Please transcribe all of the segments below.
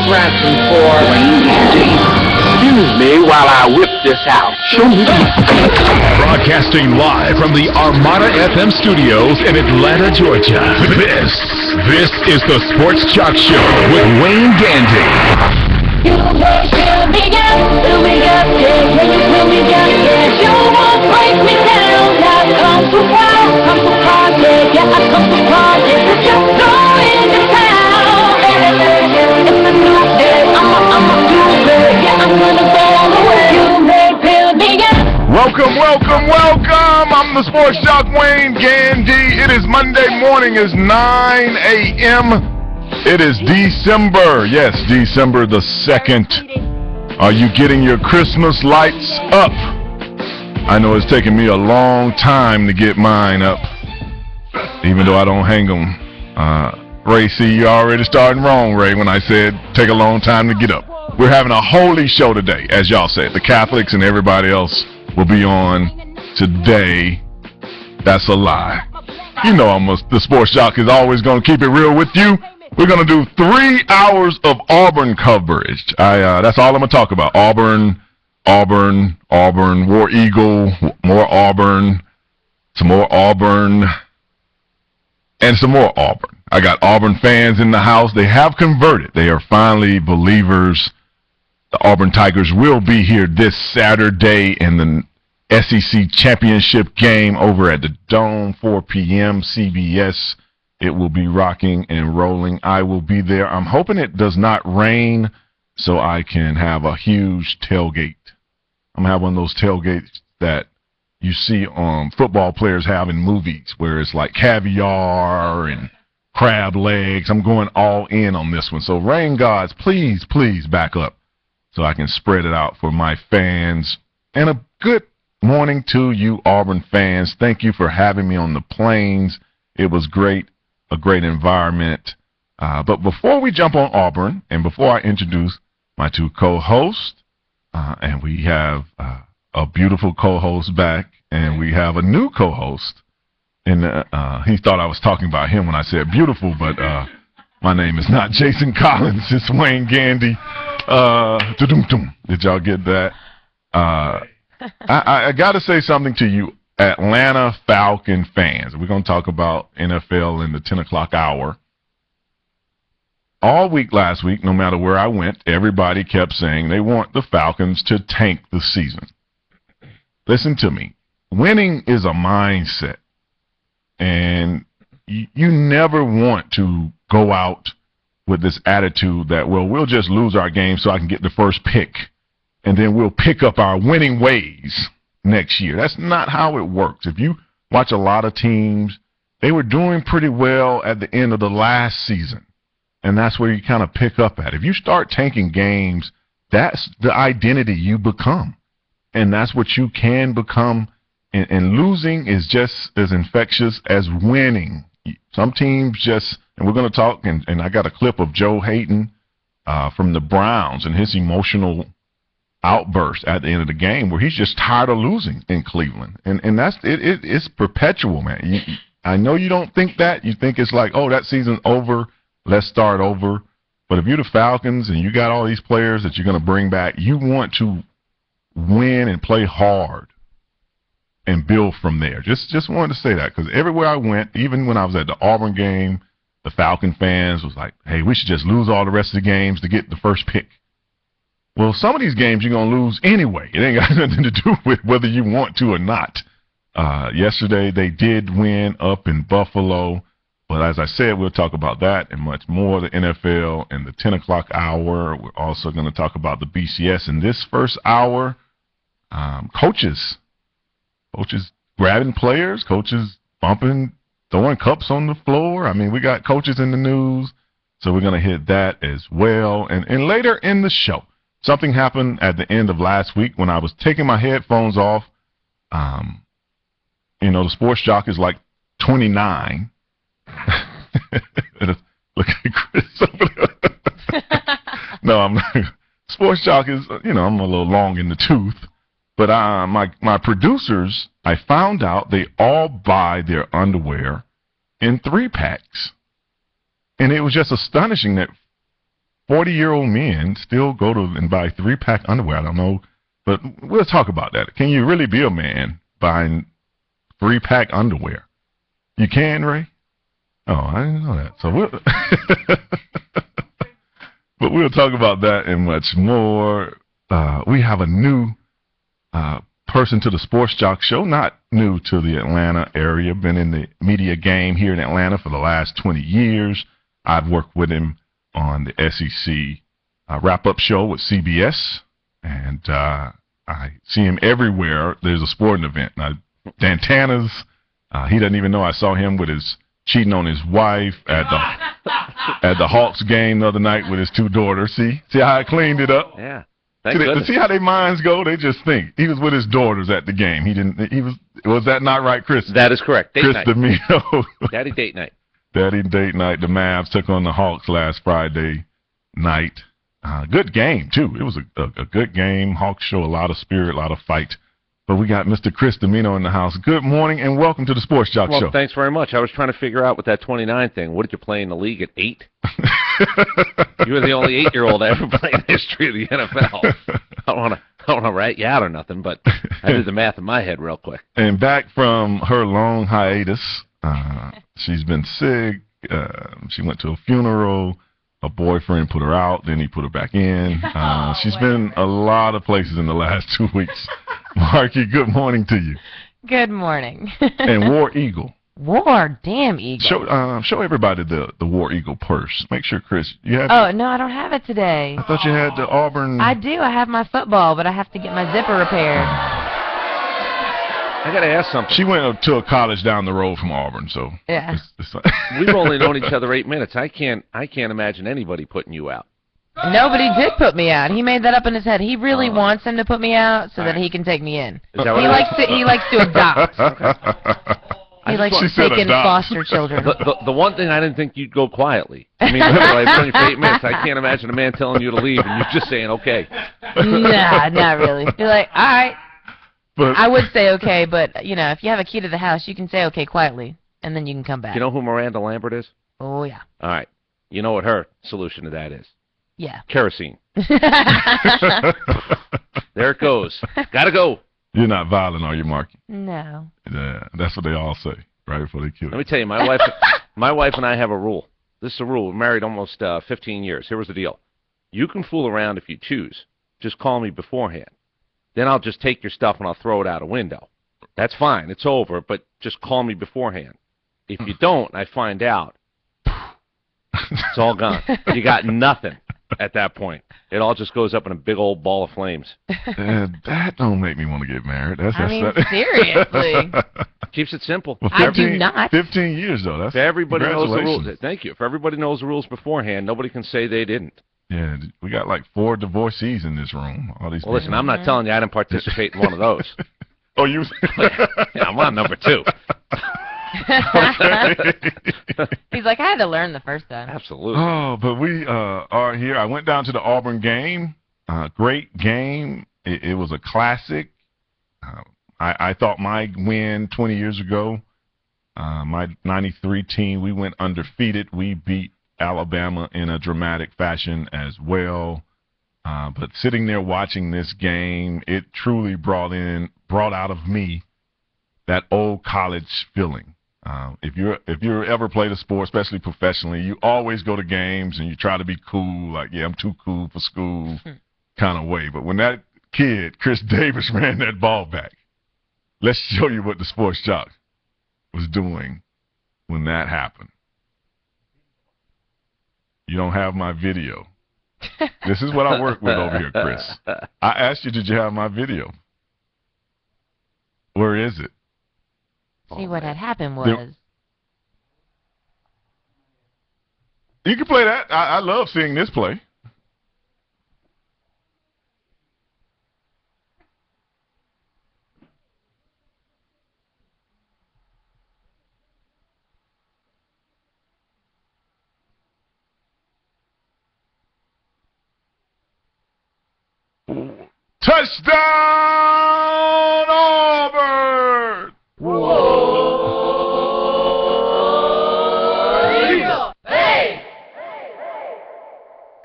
Charles Ransom for Wayne Gandy. Excuse me while I whip this out. Show me. Broadcasting live from the Armada FM studios in Atlanta, Georgia. This is the Sports Jock Show with Wayne Gandy. You may fill me up, yeah, you fill me up, yeah. You won't break me down. I've come to party, yeah, I come to party. Just go into town. It's a new day, I'm a new day, yeah, I'm gonna go all the way. You may fill me up. Welcome. I'm the Sports Jock Wayne Gandy. It is Monday morning, it's 9 a.m. It is December, yes, December the 2nd. Are you getting your Christmas lights up? I know it's taken me a long time to get mine up, even though I don't hang them. Ray, see, you already starting wrong, Ray, when I said take a long time to get up. We're having a holy show today, as y'all said. The Catholics and everybody else will be on today. That's a lie. You know the Sports Jock is always going to keep it real with you. We're going to do 3 hours of Auburn coverage. That's all I'm going to talk about. Auburn, War Eagle, more Auburn, some more Auburn, and some more Auburn. I got Auburn fans in the house. They have converted. They are finally believers. The Auburn Tigers will be here this Saturday in the SEC Championship game over at the Dome, 4 p.m. CBS. It will be rocking and rolling. I will be there. I'm hoping it does not rain so I can have a huge tailgate. I'm going to have one of those tailgates that you see football players have in movies where it's like caviar and crab legs. I'm going all in on this one. So rain gods, please back up so I can spread it out for my fans. And a good morning to you Auburn fans. Thank you for having me on the plains. It was great. A great environment. But before we jump on Auburn, and before I introduce my two co-hosts, and we have a beautiful co-host back, and we have a new co-host, and he thought I was talking about him when I said beautiful, but my name is not Jason Collins, it's Wayne Gandy. Did y'all get that? I got to say something to you Atlanta Falcon fans. We're going to talk about NFL in the 10 o'clock hour. All week last week, no matter where I went, everybody kept saying they want the Falcons to tank the season. Listen to me. Winning is a mindset. And you never want to go out with this attitude that, well, we'll just lose our game so I can get the first pick. And then we'll pick up our winning ways next year. That's not how it works. If you watch a lot of teams, they were doing pretty well at the end of the last season. And that's where you kind of pick up at. If you start tanking games, that's the identity you become. And that's what you can become. And losing is just as infectious as winning. Some teams just, and we're going to talk, and I got a clip of Joe Hayden from the Browns and his emotional outburst at the end of the game where he's just tired of losing in Cleveland. And that's it's perpetual, man. I know you don't think that. You think it's like, oh, that season's over, let's start over. But if you're the Falcons and you got all these players that you're going to bring back, you want to win and play hard and build from there. Just wanted to say that because everywhere I went, even when I was at the Auburn game, the Falcon fans was like, hey, we should just lose all the rest of the games to get the first pick. Well, some of these games you're going to lose anyway. It ain't got nothing to do with whether you want to or not. Yesterday they did win up in Buffalo. But as I said, we'll talk about that and much more, the NFL and the 10 o'clock hour. We're also going to talk about the BCS in this first hour. Coaches grabbing players, coaches bumping, throwing cups on the floor. I mean, we got coaches in the news, so we're going to hit that as well. And later in the show, something happened at the end of last week when I was taking my headphones off. The Sports Jock is like 29. Look at Chris over there. No, I'm not. Sports Jock is, I'm a little long in the tooth. But my producers, I found out they all buy their underwear in 3-packs. And it was just astonishing that 40-year-old men still go to and buy 3-pack underwear. I don't know, but we'll talk about that. Can you really be a man buying 3-pack underwear? You can, Ray? Oh, I didn't know that. So but we'll talk about that and much more. We have a new person to the Sports Jock Show, not new to the Atlanta area, been in the media game here in Atlanta for the last 20 years. I've worked with him on the SEC wrap-up show with CBS, and I see him everywhere. There's a sporting event. Now, Dantana's, he doesn't even know I saw him with his cheating on his wife at the Hawks game the other night with his 2 daughters. See how I cleaned it up? Yeah. See how their minds go? They just think he was with his daughters at the game. Was that not right, Chris? That is correct. Date Chris night. D'Amino. Daddy date night. Daddy date night. The Mavs took on the Hawks last Friday night. Good game too. It was a good game. Hawks show a lot of spirit, a lot of fight. But we got Mr. Chris D'Amino in the house. Good morning and welcome to the Sports Jock Show. Well, thanks very much. I was trying to figure out with that 29 thing. What did you play in the league at 8? You were the only 8-year-old I ever played in the history of the NFL. I don't want to rat you out or nothing, but I did the math in my head real quick. And back from her long hiatus, she's been sick. She went to a funeral. Her boyfriend put her out, then he put her back in. She's been a lot of places in the last 2 weeks. Marky, good morning to you. Good morning. And War Eagle. War, damn Eagle. Show everybody the War Eagle purse. Make sure, Chris, you have. Oh, no, I don't have it today. I thought you had the Auburn. I do. I have my football, but I have to get my zipper repaired. I got to ask something. She went to a college down the road from Auburn, so. Yeah. It's We've only known each other 8 minutes. I can't imagine anybody putting you out. Nobody did put me out. He made that up in his head. He really wants him to put me out so that he can take me in. Is that what it is? He likes to adopt. He likes to take in adopt. foster children. The one thing I didn't think you'd go quietly. I mean, literally, I've known you for 8 minutes. I can't imagine a man telling you to leave and you just saying okay. Nah, not really. You're like, all right. But I would say okay, but, if you have a key to the house, you can say okay quietly, and then you can come back. You know who Miranda Lambert is? Oh, yeah. All right. You know what her solution to that is? Yeah. Kerosene. There it goes. Gotta go. You're not violent, are you, Marky? No. Yeah, that's what they all say right before they kill you. Let me tell you, my wife and I have a rule. This is a rule. We're married almost 15 years. Here was the deal. You can fool around if you choose. Just call me beforehand. Then I'll just take your stuff and I'll throw it out a window. That's fine. It's over, but just call me beforehand. If you don't, I find out, it's all gone. You got nothing at that point. It all just goes up in a big old ball of flames. That don't make me want to get married. Seriously. Keeps it simple. Well, I do not. 15 years, though. That's If everybody knows the rules. congratulations. Thank you. If everybody knows the rules beforehand, nobody can say they didn't. Yeah, we got like 4 divorcees in this room. All these. Well, listen, I'm not telling you I didn't participate in one of those. Oh, you? Yeah, I'm on number 2. He's like, I had to learn the first time. Absolutely. Oh, but we are here. I went down to the Auburn game. Great game. It was a classic. I thought my win 20 years ago, my 93 team, we went undefeated. We beat Alabama in a dramatic fashion as well. But sitting there watching this game, it truly brought out of me that old college feeling. If you're ever played a sport, especially professionally, you always go to games and you try to be cool, like, yeah, I'm too cool for school kind of way. But when that kid, Chris Davis, ran that ball back, let's show you what the Sports Jock was doing when that happened. You don't have my video. This is what I work with over here, Chris. I asked you, did you have my video? Where is it? See, what had happened was... You can play that. I love seeing this play. Touchdown, Auburn!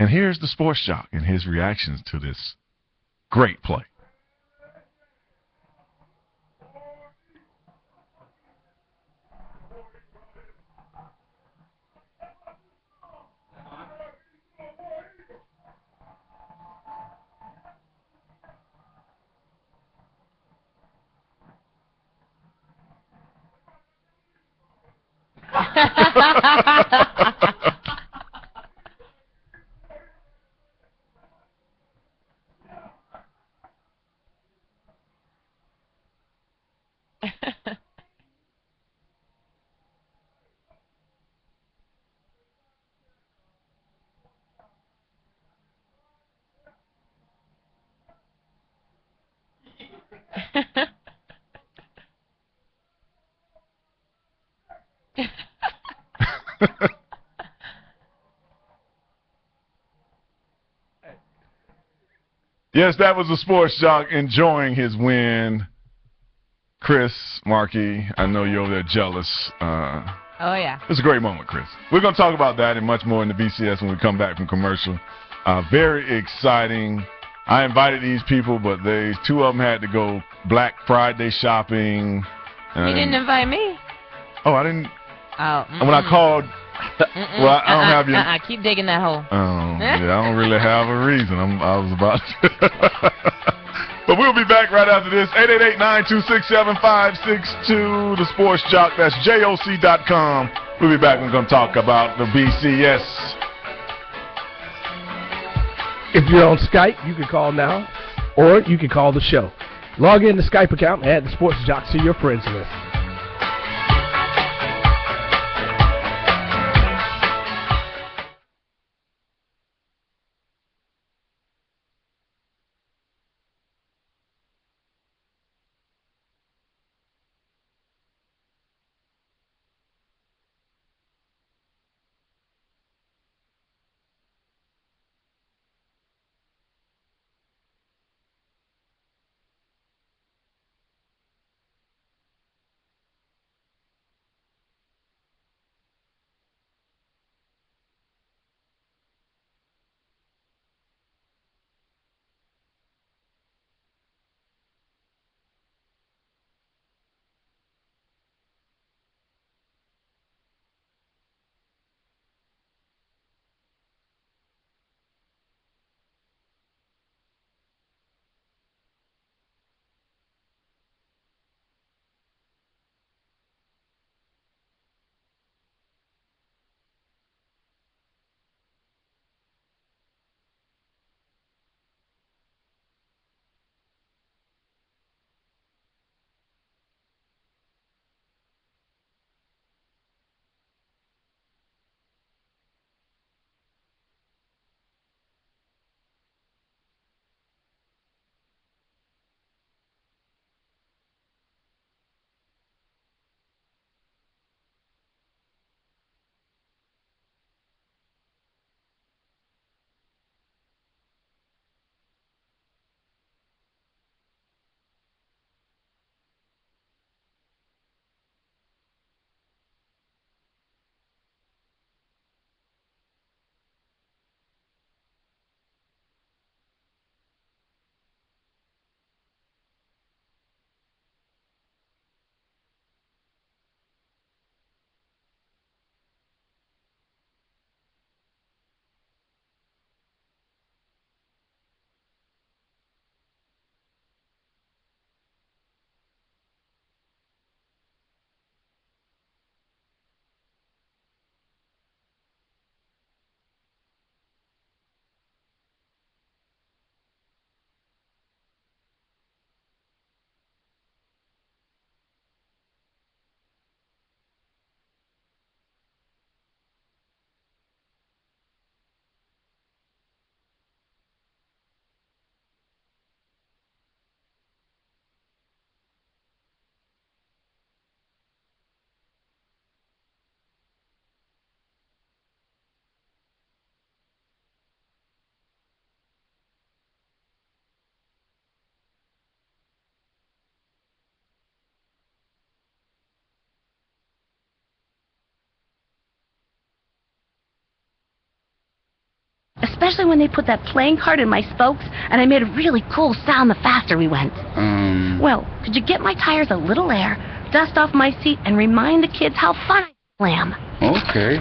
And And here's the sports jock and his reactions to this great play. Yes, that was the sports jock enjoying his win. Chris, Markey, I know you're over there jealous. Oh, yeah. It's a great moment, Chris. We're going to talk about that and much more in the BCS when we come back from commercial. Very exciting. I invited these people, but two of them had to go Black Friday shopping. You didn't invite me. Oh, I didn't. Oh. When I called, well, I don't have your. Keep digging that hole. Oh, yeah, I don't really have a reason. I was about to. But we'll be back right after this. 888-926-7562. The Sports Jock. That's JOC.com. We'll be back. We're going to talk about the BCS. If you're on Skype, you can call now, or you can call the show. Log in the Skype account and add the Sports Jock to your friends list. especially when they put that playing card in my spokes and I made a really cool sound the faster we went. Well, could you get my tires a little air, dust off my seat, and remind the kids how fun I am? Okay.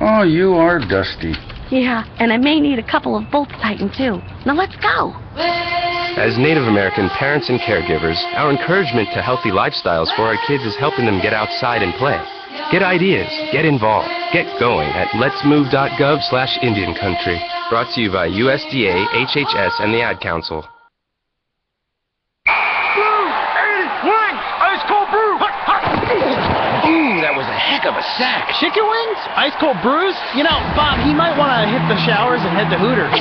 Oh, you are dusty. Yeah, and I may need a couple of bolts tightened, too. Now let's go. As Native American parents and caregivers, our encouragement to healthy lifestyles for our kids is helping them get outside and play. Get ideas, get involved, get going at letsmove.gov/Indian Country. Brought to you by USDA, HHS, and the Ad Council. Ice cold brew! Ooh, that was a heck of a sack. Chicken wings? Ice cold brews? You know, Bob, he might want to hit the showers and head to Hooters.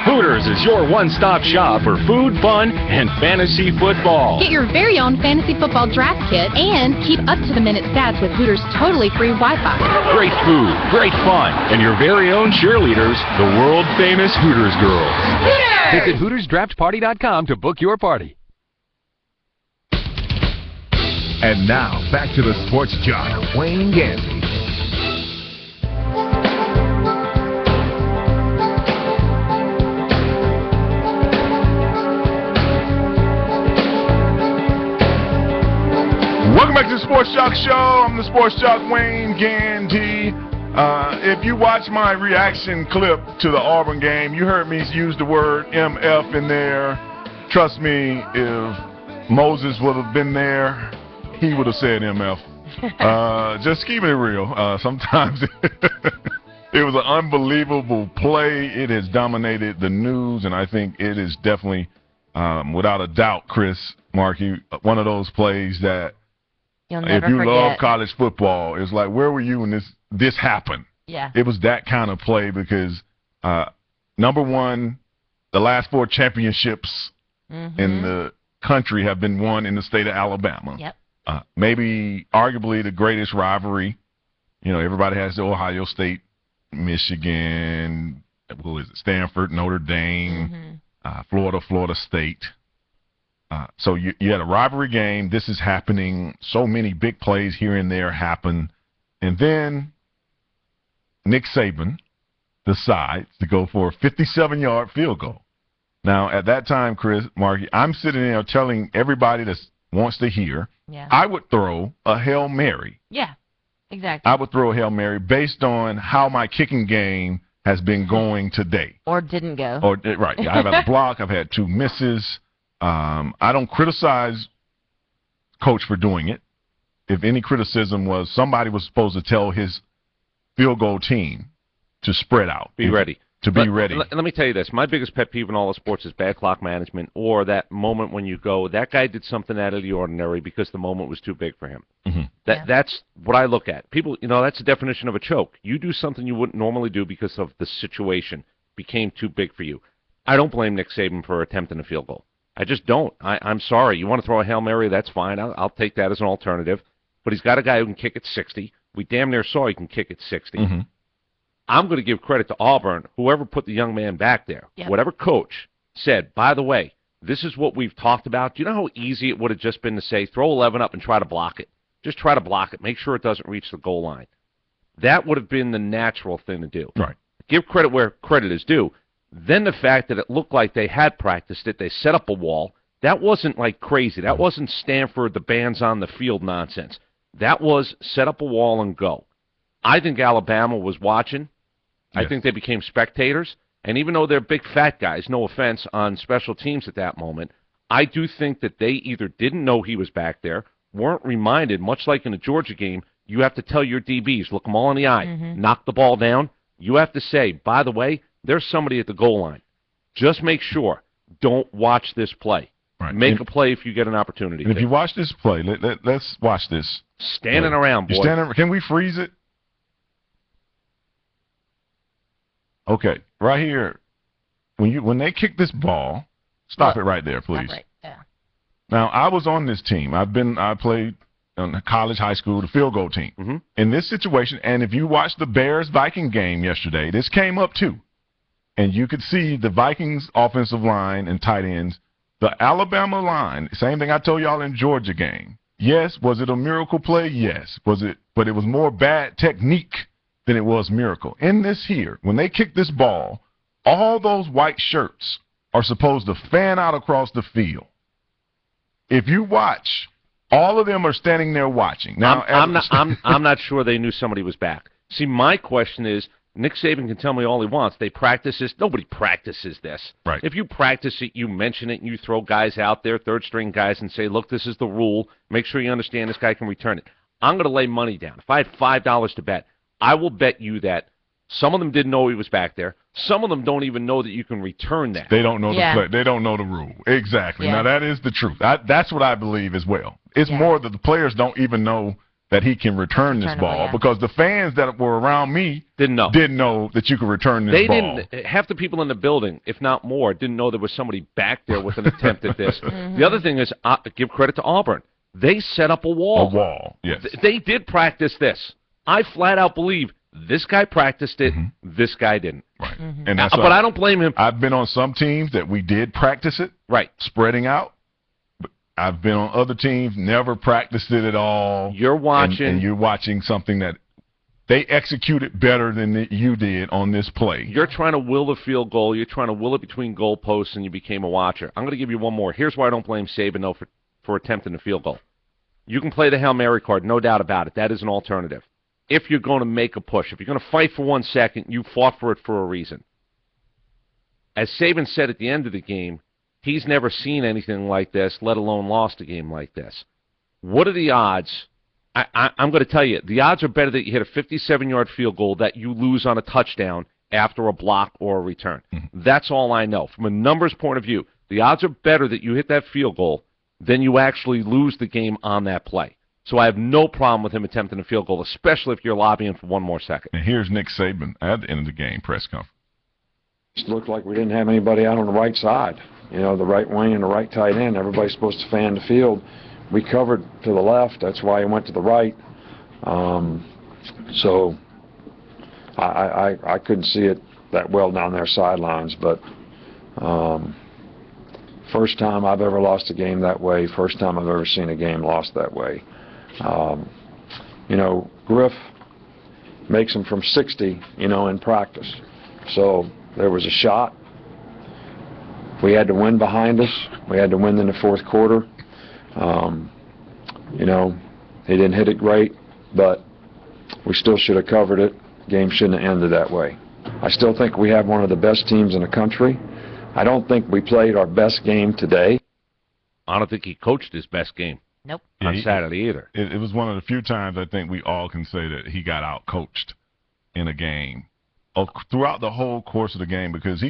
Hooters is your one-stop shop for food, fun, and fantasy football. Get your very own fantasy football draft kit and keep up-to-the-minute stats with Hooters' totally free Wi-Fi. Great food, great fun, and your very own cheerleaders, the world-famous Hooters girls. Hooters! Visit HootersDraftParty.com to book your party. And now, back to the sports jock, Wayne Gandy. Welcome back to the Sports Jock Show. I'm the Sports Jock, Wayne Gandy. If you watch my reaction clip to the Auburn game, you heard me use the word MF in there. Trust me, if Moses would have been there, he would have said MF. Just keeping it real. Sometimes it was an unbelievable play. It has dominated the news, and I think it is definitely, without a doubt, Chris Markey, one of those plays that You'll never if you forget. love college football, it's like, where were you when this happened? Yeah. It was that kind of play because, number one, the last 4 championships in the country have been won in the state of Alabama. Yep. Maybe arguably the greatest rivalry. You know, everybody has the Ohio State, Michigan, who is it, Stanford, Notre Dame, Florida State. So you had a rivalry game. This is happening. So many big plays here and there happen. And then Nick Saban decides to go for a 57-yard field goal. Now, at that time, Chris Markey, I'm sitting there telling everybody that wants to hear, I would throw a Hail Mary. Yeah, exactly. I would throw a Hail Mary based on how my kicking game has been going today. Or didn't go. Or right. I've had a block. I've had 2 misses. I don't criticize Coach for doing it. If any criticism was somebody was supposed to tell his field goal team to spread out. Be ready. To be ready. Let me tell you this. My biggest pet peeve in all of sports is bad clock management, or that moment when you go, that guy did something out of the ordinary because the moment was too big for him. That's what I look at. People, that's the definition of a choke. You do something you wouldn't normally do because of the situation became too big for you. I don't blame Nick Saban for attempting a field goal. I just don't. I'm sorry. You want to throw a Hail Mary, that's fine. I'll take that as an alternative. But he's got a guy who can kick at 60. We damn near saw he can kick at 60. I'm going to give credit to Auburn, whoever put the young man back there. Whatever coach said, by the way, this is what we've talked about. Do you know how easy it would have just been to say, throw 11 up and try to block it? Just try to block it. Make sure it doesn't reach the goal line. That would have been the natural thing to do. Right. Give credit where credit is due. Then the fact that it looked like they had practiced it, they set up a wall, that wasn't like crazy. That wasn't Stanford, the band's on the field nonsense. That was set up a wall and go. I think Alabama was watching. I think they became spectators. And even though they're big fat guys, no offense, on special teams at that moment, I do think that they either didn't know he was back there, weren't reminded, much like in the Georgia game, you have to tell your DBs, look them all in the eye, knock the ball down. You have to say, by the way, there's somebody at the goal line. Just make sure. Don't watch this play. Right. Make a play if you get an opportunity. And if you watch this play, let's watch this. Standing around, boy. Can we freeze it? Okay, right here. When they kick this ball, stop it right there, please. Right. Yeah. Now, I was on this team. I played in college, high school, the field goal team. In this situation, and if you watched the Bears-Viking game yesterday, this came up too. And you could see the Vikings offensive line and tight ends. The Alabama line, same thing I told y'all in Georgia game. Yes, was it a miracle play? Yes. Was it? But it was more bad technique than it was Miracle. In this here, when they kick this ball, all those white shirts are supposed to fan out across the field. If you watch, all of them are standing there watching. Now, I'm not sure they knew somebody was back. See, my question is, Nick Saban can tell me all he wants. They practice this. Nobody practices this. Right. If you practice it, you mention it, and you throw guys out there, third-string guys, and say, look, this is the rule. Make sure you understand this guy can return it. I'm going to lay money down. If I had $5 to bet, I will bet you that some of them didn't know he was back there. Some of them don't even know that you can return that. They don't know the play. They don't know the rule. Exactly. Yeah. Now, that is the truth. That's what I believe as well. It's more that the players don't even know that he can return this ball because the fans that were around me didn't know that you could return this ball. Half the people in the building, if not more, didn't know there was somebody back there with an attempt at this. The other thing is, give credit to Auburn. They set up a wall. A wall, yes. They did practice this. I flat out believe this guy practiced it, this guy didn't. Right. And but I don't blame him. I've been on some teams that we did practice it. Right. Spreading out. I've been on other teams, never practiced it at all. You're watching. And you're watching something that they executed better than you did on this play. You're trying to will the field goal. You're trying to will it between goalposts, and you became a watcher. I'm going to give you one more. Here's why I don't blame Saban, though, for attempting the field goal. You can play the Hail Mary card, no doubt about it. That is an alternative. If you're going to make a push, if you're going to fight for 1 second, you fought for it for a reason. As Saban said at the end of the game, he's never seen anything like this, let alone lost a game like this. What are the odds? I'm going to tell you, the odds are better that you hit a 57-yard field goal that you lose on a touchdown after a block or a return. That's all I know. From a numbers point of view, the odds are better that you hit that field goal than you actually lose the game on that play. So I have no problem with him attempting a field goal, especially if you're lobbying for 1 more second. And here's Nick Saban at the end of the game press conference. It looked like we didn't have anybody out on the right side. You know, the right wing and the right tight end, everybody's supposed to fan the field. We covered to the left. That's why he went to the right. So I couldn't see it that well down their sidelines. But first time I've ever lost a game that way. First time I've ever seen a game lost that way. You know, Griff makes them from 60, you know, in practice. So there was a shot. We had to win behind us. We had to win in the fourth quarter. You know, he didn't hit it great, but we still should have covered it. Game shouldn't have ended that way. I still think we have one of the best teams in the country. I don't think we played our best game today. I don't think he coached his best game. Nope. On Saturday either. It was one of the few times I think we all can say that he got out-coached in a game throughout the whole course of the game because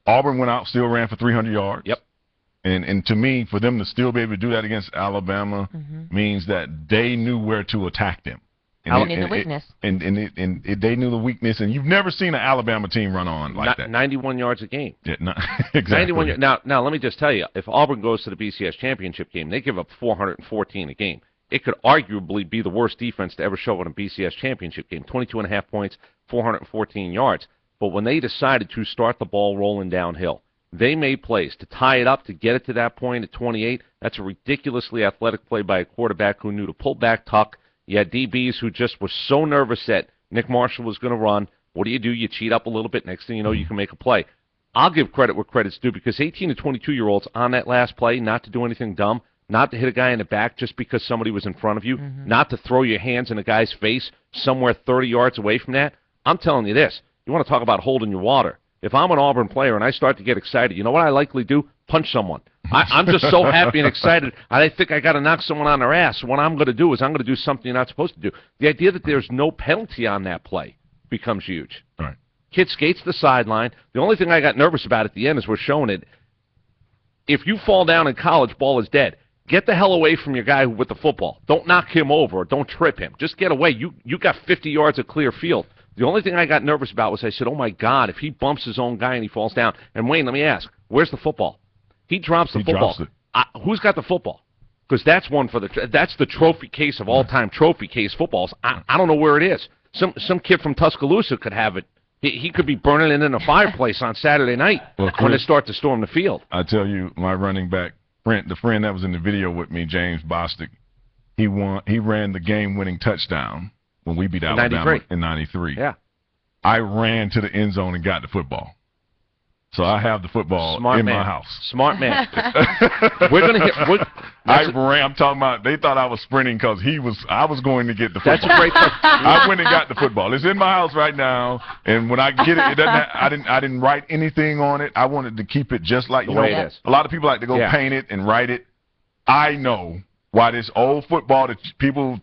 Auburn went out, still ran for 300 yards. Yep. And to me, for them to still be able to do that against Alabama means that they knew where to attack them. And they knew the weakness. And they knew the weakness. And you've never seen an Alabama team run on like that. 91 yards a game. Yeah, exactly. 91. Now, let me just tell you, if Auburn goes to the BCS championship game, they give up 414 a game. It could arguably be the worst defense to ever show in a BCS championship game. 22.5 points, 414 yards. But when they decided to start the ball rolling downhill, they made plays to tie it up, to get it to that point at 28. That's a ridiculously athletic play by a quarterback who knew to pull back, tuck. You had DBs who just were so nervous that Nick Marshall was going to run. What do? You cheat up a little bit. Next thing you know, you can make a play. I'll give credit where credit's due because 18 to 22-year-olds on that last play, not to do anything dumb, not to hit a guy in the back just because somebody was in front of you, not to throw your hands in a guy's face somewhere 30 yards away from that. I'm telling you this. You want to talk about holding your water. If I'm an Auburn player and I start to get excited, you know what I likely do? Punch someone. I'm just so happy and excited. I think I got to knock someone on their ass. What I'm going to do is I'm going to do something you're not supposed to do. The idea that there's no penalty on that play becomes huge. All right. Kid skates the sideline. The only thing I got nervous about at the end is we're showing it. If you fall down in college, ball is dead. Get the hell away from your guy with the football. Don't knock him over or don't trip him. Just get away. You got 50 yards of clear field. The only thing I got nervous about was I said, oh, my God, if he bumps his own guy and he falls down. And, Wayne, let me ask, where's the football? He drops the football. Who's got the football? Because that's that's the trophy case of all-time trophy case footballs. I don't know where it is. Some kid from Tuscaloosa could have it. He could be burning it in a fireplace on Saturday night when they start to storm the field. I tell you, my running back, the friend that was in the video with me, James Bostic, he ran the game-winning touchdown when we beat In Alabama 93. in 93. Yeah. I ran to the end zone and got the football. So I have the football Smart in man. my house. Smart man. We're going to hit. I'm talking about, they thought I was sprinting because I was going to get the football. That's a great thing. I went and got the football. It's in my house right now, and when I get it, I didn't write anything on it. I wanted to keep it just like, The way it is. a lot of people like to go paint it and write it. I know why this old football that people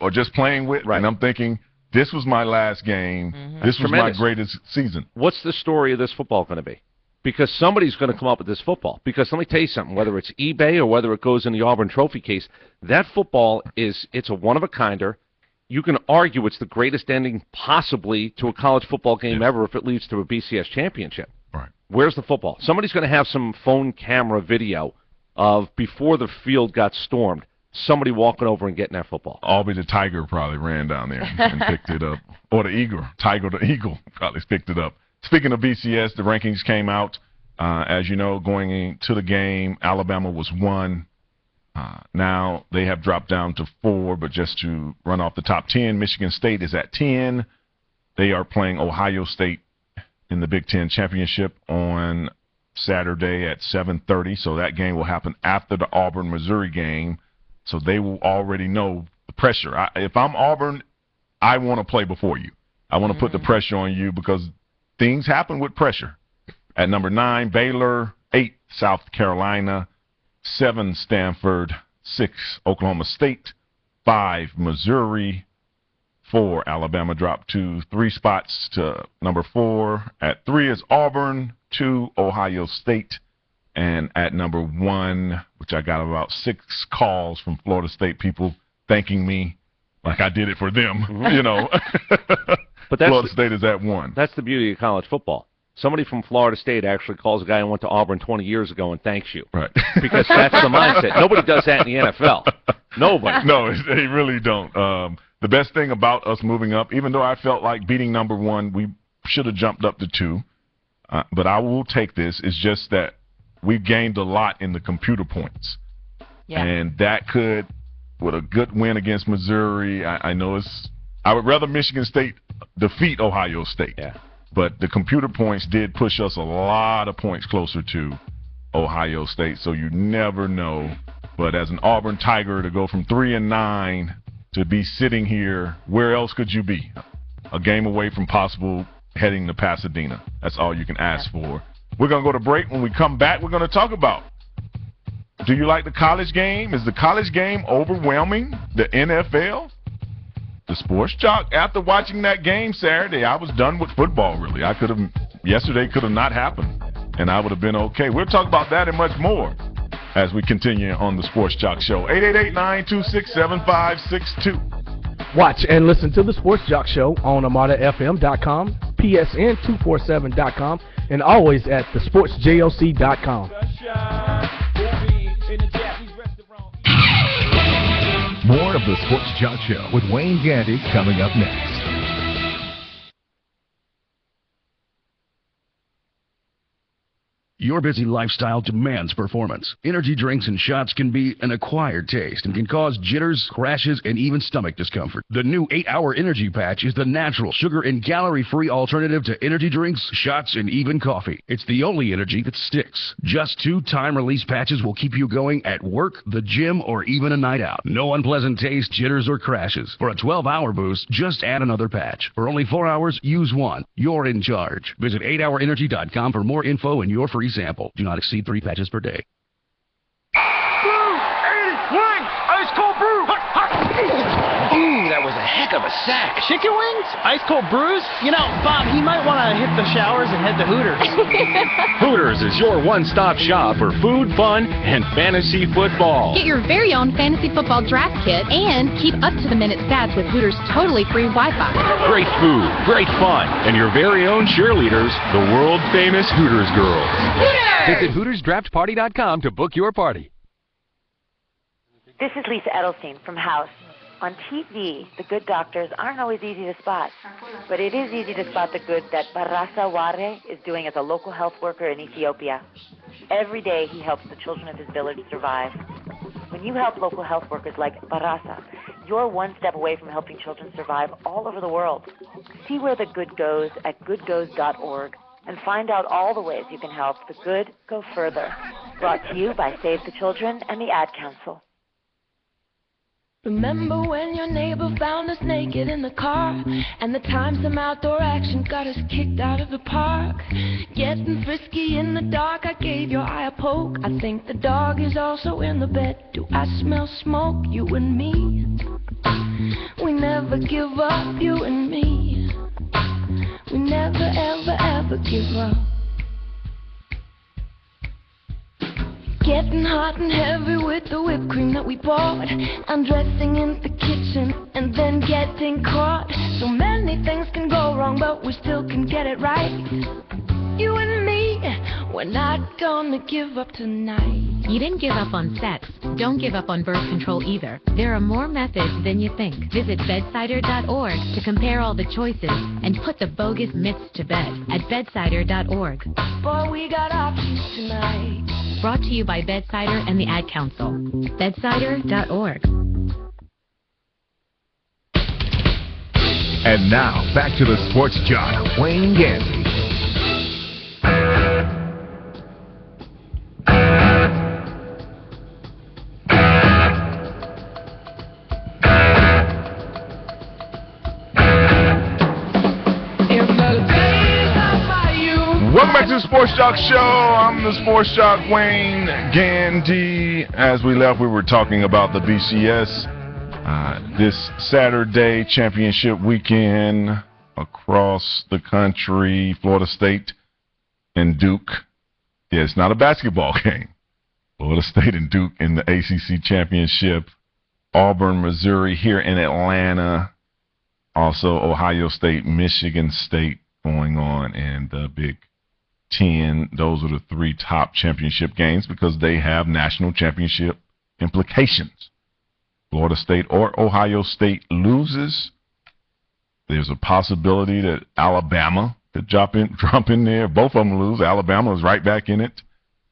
are just playing with, and I'm thinking, this was my last game. This was tremendous. my greatest season. What's the story of this football going to be? Because somebody's going to come up with this football. Because let me tell you something, whether it's eBay or whether it goes in the Auburn Trophy case, that football it's a one-of-a-kinder. You can argue it's the greatest ending possibly to a college football game ever if it leads to a BCS championship. Right. Where's the football? Somebody's going to have some phone camera video of before the field got stormed, somebody walking over and getting that football. Albie the Tiger probably ran down there and picked it up. Or the Eagle. Tiger the Eagle probably picked it up. Speaking of BCS, the rankings came out. As you know, going into the game, Alabama was 1. Now they have dropped down to 4, but just to run off the top 10, Michigan State is at 10. They are playing Ohio State in the Big Ten Championship on Saturday at 7:30. So that game will happen after the Auburn-Missouri game. So they will already know the pressure. If I'm Auburn, I want to play before you. I want to put the pressure on you because things happen with pressure. At number 9, Baylor. 8, South Carolina. 7, Stanford. 6, Oklahoma State. 5, Missouri. 4, Alabama dropped 3 spots to number 4. At 3 is Auburn. 2, Ohio State. And at number 1, which I got about 6 calls from Florida State people thanking me like I did it for them, you know. But that's Florida State is at 1. That's the beauty of college football. Somebody from Florida State actually calls a guy who went to Auburn 20 years ago and thanks you. Right. Because that's the mindset. Nobody does that in the NFL. Nobody. No, they really don't. The best thing about us moving up, even though I felt like beating number 1, we should have jumped up to 2. But I will take this. It's just that we've gained a lot in the computer points. Yeah. And that could, with a good win against Missouri, I know I would rather Michigan State defeat Ohio State. Yeah. But the computer points did push us a lot of points closer to Ohio State, so you never know. But as an Auburn Tiger, to go from 3-9 to be sitting here, where else could you be? A game away from possible heading to Pasadena. That's all you can ask for. We're going to go to break. When we come back, we're going to talk about, do you like the college game? Is the college game overwhelming the NFL? The Sports Jock, after watching that game Saturday, I was done with football, really. Yesterday could have not happened, and I would have been okay. We'll talk about that and much more as we continue on the Sports Jock Show. 888-926-7562. Watch and listen to the Sports Jock Show on ArmadaFM.com, PSN247.com, and always at thesportsjoc.com. More of the Sports Jock Show with Wayne Gandy coming up next. Your busy lifestyle demands performance. Energy drinks and shots can be an acquired taste and can cause jitters, crashes, and even stomach discomfort. The new 8-Hour Energy Patch is the natural, sugar and calorie-free alternative to energy drinks, shots, and even coffee. It's the only energy that sticks. Just 2 time-release patches will keep you going at work, the gym, or even a night out. No unpleasant taste, jitters, or crashes. For a 12-hour boost, just add another patch. For only 4 hours, use 1. You're in charge. Visit 8hourenergy.com for more info and your free sample. Do not exceed 3 patches per day. Brew 81 ice cold brew. Ooh, that was a heck of a sack. Chicken wings, ice cold brews. You know, Bob, he might want to hit the showers and head to Hooters. Hooters is your one-stop shop for food, fun, and fantasy football. Get your very own fantasy football draft kit and keep up to the minute stats with Hooters totally free Wi-Fi. Great food, great fun, and your very own cheerleaders, the world-famous Hooters girls. Visit HootersDraftParty.com to book your party. This is Lisa Edelstein from House. On TV, the good doctors aren't always easy to spot, but it is easy to spot the good that Barasa Ware is doing as a local health worker in Ethiopia. Every day he helps the children of his village survive. When you help local health workers like Barasa, You're one step away from helping children survive all over the world. See where the good goes at goodgoes.org and find out all the ways you can help the good go further. Brought to you by Save the Children and the Ad Council. Remember when your neighbor found us naked in the car, and the time some outdoor action got us kicked out of the park? Getting frisky in the dark, I gave your eye a poke. I think the dog is also in the bed. Do I smell smoke, you and me? We never give up, you and me. We never, ever, ever give up. Getting hot and heavy with the whipped cream that we bought, undressing in the kitchen and then getting caught. So many things can go wrong, but we still can get it right. You and me, we're not gonna give up tonight. You didn't give up on sex. Don't give up on birth control either. There are more methods than you think. Visit bedsider.org to compare all the choices and put the bogus myths to bed at bedsider.org. Boy, we got options tonight. Brought to you by Bedsider and the Ad Council. Bedsider.org. And now, back to the sports jock, Wayne Gandy. Welcome back to the Sports Jock Show. I'm the Sports Jock Wayne Gandy. As we left, we were talking about the BCS. This Saturday championship weekend across the country, Florida State and Duke. Yeah, it's not a basketball game. Florida State and Duke in the ACC championship. Auburn, Missouri here in Atlanta. Also Ohio State, Michigan State going on in the Big 10. Those are the three top championship games because they have national championship implications. Florida State or Ohio State loses, there's a possibility that Alabama could drop in there. Both of them lose. Alabama is right back in it,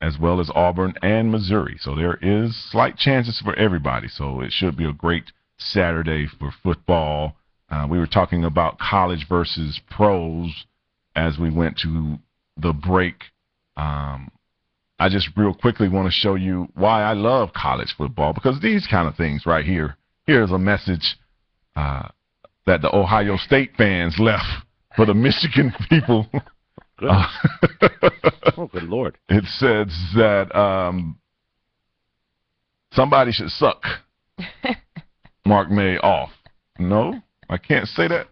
as well as Auburn and Missouri. So there is slight chances for everybody. So it should be a great Saturday for football. We were talking about college versus pros as we went to the break. I just real quickly want to show you why I love college football, because these kind of things right here, here's a message that the Ohio State fans left for the Michigan people. Oh, good Lord. It says that somebody should suck Mark May off. No, I can't say that.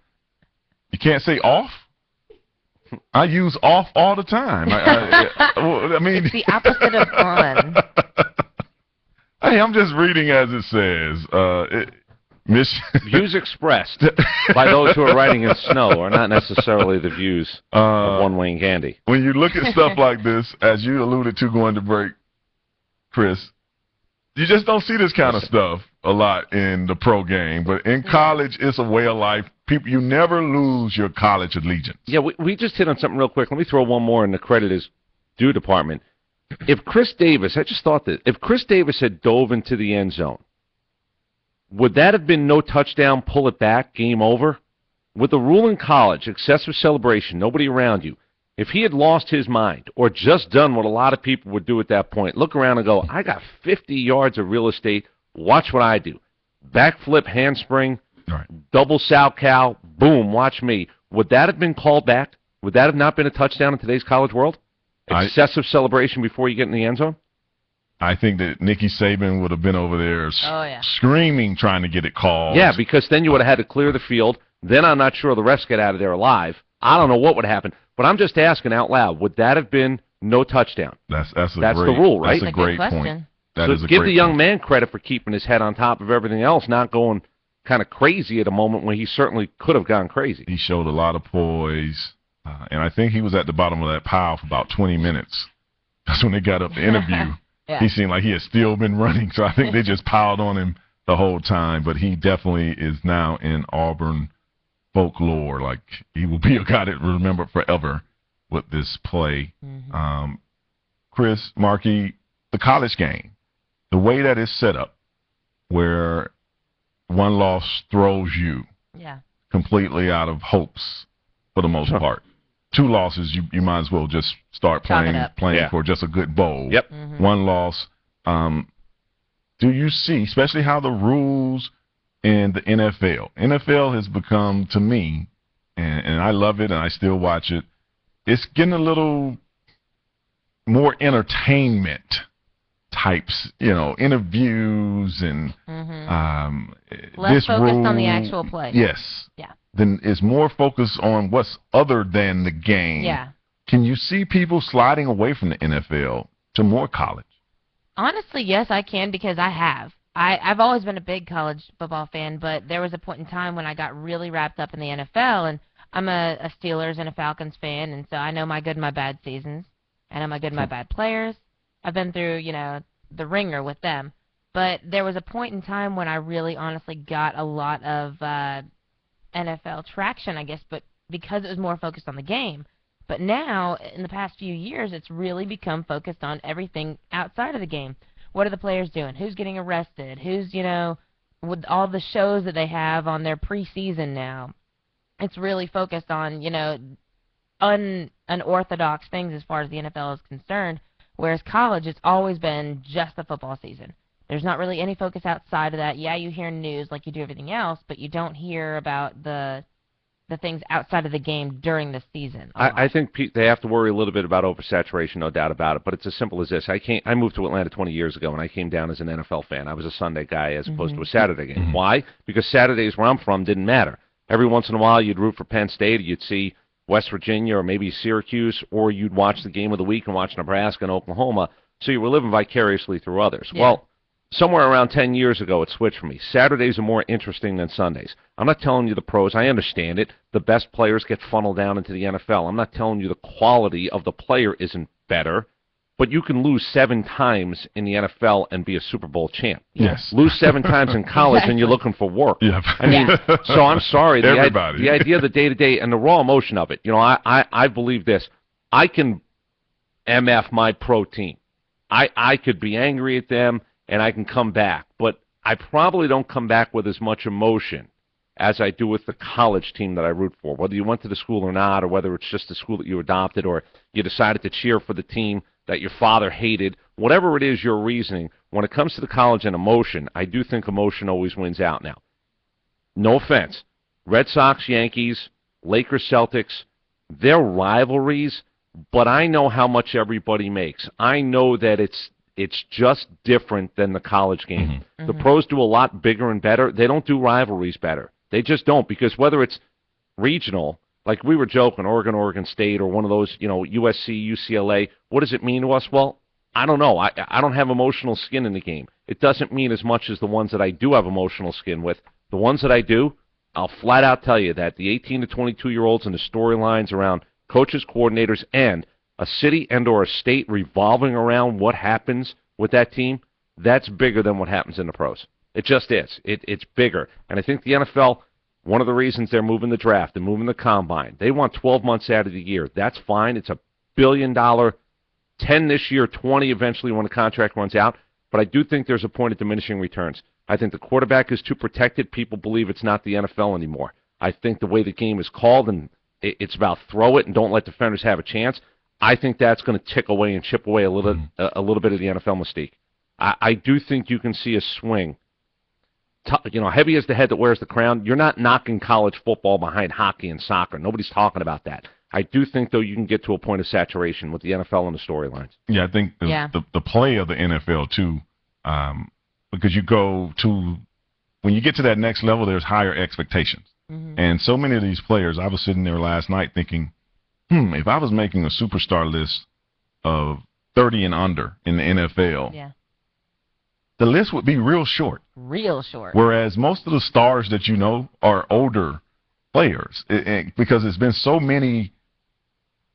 You can't say off? I use off all the time. I mean, it's the opposite of on. Hey, I'm just reading as it says. Views expressed by those who are riding in snow are not necessarily the views of one Wayne Gandy. When you look at stuff like this, as you alluded to going to break, Chris, you just don't see this kind of stuff a lot in the pro game. But in college, it's a way of life. People, you never lose your college allegiance. Yeah, we just hit on something real quick. Let me throw one more in the credit is due department. If Chris Davis, I just thought that, if Chris Davis had dove into the end zone, would that have been no touchdown, pull it back, game over? With the rule in college, excessive celebration, nobody around you, if he had lost his mind or just done what a lot of people would do at that point, look around and go, I got 50 yards of real estate, watch what I do. Backflip, handspring, double sow cow, boom, watch me. Would that have been called back? Would that have not been a touchdown in today's college world? Excessive celebration before you get in the end zone? I think that Nicky Saban would have been over there screaming, trying to get it called. Yeah, because then you would have had to clear the field. Then I'm not sure the refs get out of there alive. I don't know what would happen. But I'm just asking out loud, would that have been no touchdown? That's the rule, right? That's a great point. So give the young man credit for keeping his head on top of everything else, not going kind of crazy at a moment when he certainly could have gone crazy. He showed a lot of poise, and I think he was at the bottom of that pile for about 20 minutes. That's when they got up to interview. Yeah. He seemed like he had still been running, so I think they just piled on him the whole time. But he definitely is now in Auburn folklore. Like, he will be a guy that will remember forever with this play. Mm-hmm. Chris, Markey, the college game, the way that it's set up, where one loss throws you completely out of hopes for the most part. 2 losses, you might as well just start playing for just a good bowl. Yep. One loss. Do you see, especially how the rules in the NFL has become, to me, and I love it and I still watch it, it's getting a little more entertainment types, interviews and less this focused rule, on the actual play. Yes. Yeah. Then it's more focused on what's other than the game. Yeah. Can you see people sliding away from the NFL to more college? Honestly, yes, I can, because I have. I've always been a big college football fan, but there was a point in time when I got really wrapped up in the NFL, and I'm a Steelers and a Falcons fan, and so I know my good and my bad seasons, and I know my good and my bad players. I've been through, the ringer with them. But there was a point in time when I really honestly got a lot of NFL traction, I guess, but because it was more focused on the game. But now, in the past few years, it's really become focused on everything outside of the game. What are the players doing? Who's getting arrested? Who's, with all the shows that they have on their preseason now, it's really focused on, unorthodox things as far as the NFL is concerned, whereas college, it's always been just the football season. There's not really any focus outside of that. Yeah, you hear news like you do everything else, but you don't hear about the things outside of the game during the season. I think they have to worry a little bit about oversaturation, no doubt about it, but it's as simple as this. I moved to Atlanta 20 years ago, and I came down as an NFL fan. I was a Sunday guy as opposed to a Saturday game. Why? Because Saturdays where I'm from didn't matter. Every once in a while, you'd root for Penn State, or you'd see West Virginia or maybe Syracuse, or you'd watch the game of the week and watch Nebraska and Oklahoma, so you were living vicariously through others. Yeah. Well, somewhere around 10 years ago, it switched for me. Saturdays are more interesting than Sundays. I'm not telling you the pros. I understand it. The best players get funneled down into the NFL. I'm not telling you the quality of the player isn't better, but you can lose 7 times in the NFL and be a Super Bowl champ. Yes. Lose 7 times in college and you're looking for work. Yep. I mean, so I'm sorry. Everybody. The idea of the day-to-day and the raw emotion of it, I believe this. I can MF my pro team. I could be angry at them, and I can come back. But I probably don't come back with as much emotion as I do with the college team that I root for, whether you went to the school or not, or whether it's just the school that you adopted, or you decided to cheer for the team that your father hated. Whatever it is your reasoning, when it comes to the college and emotion, I do think emotion always wins out now. No offense. Red Sox, Yankees, Lakers, Celtics, they're rivalries, but I know how much everybody makes. I know that it's just different than the college game. The pros do a lot bigger and better. They don't do rivalries better. They just don't, because whether it's regional, like we were joking, Oregon State, or one of those, USC, UCLA, what does it mean to us? Well, I don't know. I don't have emotional skin in the game. It doesn't mean as much as the ones that I do have emotional skin with. The ones that I do, I'll flat out tell you that the 18 to 22-year-olds and the storylines around coaches, coordinators, and a city and or a state revolving around what happens with that team, that's bigger than what happens in the pros. It just is. It's bigger. And I think the NFL, one of the reasons they're moving the draft and moving the combine, they want 12 months out of the year. That's fine. It's $1 billion, 10 this year, 20 eventually when the contract runs out. But I do think there's a point of diminishing returns. I think the quarterback is too protected. People believe it's not the NFL anymore. I think the way the game is called, and it's about throw it and don't let defenders have a chance, I think that's going to tick away and chip away a little bit of the NFL mystique. I do think you can see a swing. Heavy as the head that wears the crown, you're not knocking college football behind hockey and soccer. Nobody's talking about that. I do think, though, you can get to a point of saturation with the NFL and the storylines. Yeah, I think the play of the NFL, too, because you go to – when you get to that next level, there's higher expectations. And so many of these players, I was sitting there last night thinking, if I was making a superstar list of 30 and under in the NFL, the list would be real short. Real short. Whereas most of the stars that you know are older players, because there's been so many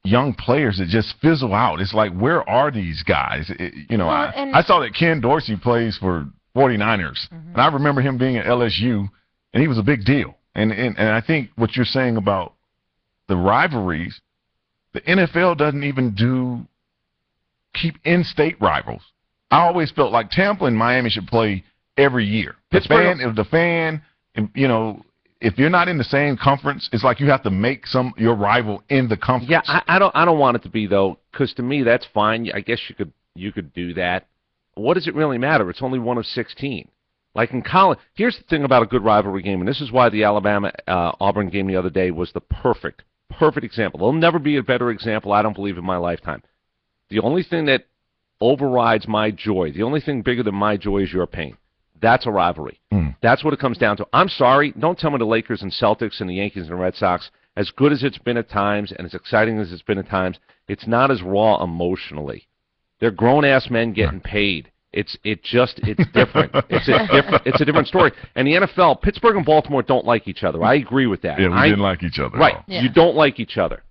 young players that just fizzle out. It's like, where are these guys? I saw that Ken Dorsey plays for 49ers, and I remember him being at LSU, and he was a big deal. And I think what you're saying about the rivalries, the NFL doesn't even keep in-state rivals. I always felt like Tampa and Miami should play every year. The fan, you know, if you're not in the same conference, it's like you have to make your rival in the conference. Yeah, I don't want it to be, though, because to me that's fine. I guess you could do that. What does it really matter? It's only one of 16. Like in college, here's the thing about a good rivalry game, and this is why the Alabama-Auburn game the other day was the perfect example. There'll never be a better example, I don't believe, in my lifetime. The only thing that overrides my joy, the only thing bigger than my joy is your pain. That's a rivalry. That's what it comes down to. I'm sorry. Don't tell me the Lakers and Celtics and the Yankees and Red Sox, as good as it's been at times and as exciting as it's been at times, it's not as raw emotionally. They're grown-ass men getting paid. It's different. It's a different story. And the NFL, Pittsburgh and Baltimore don't like each other. I agree with that. Yeah, we didn't like each other. Right. Yeah. You don't like each other.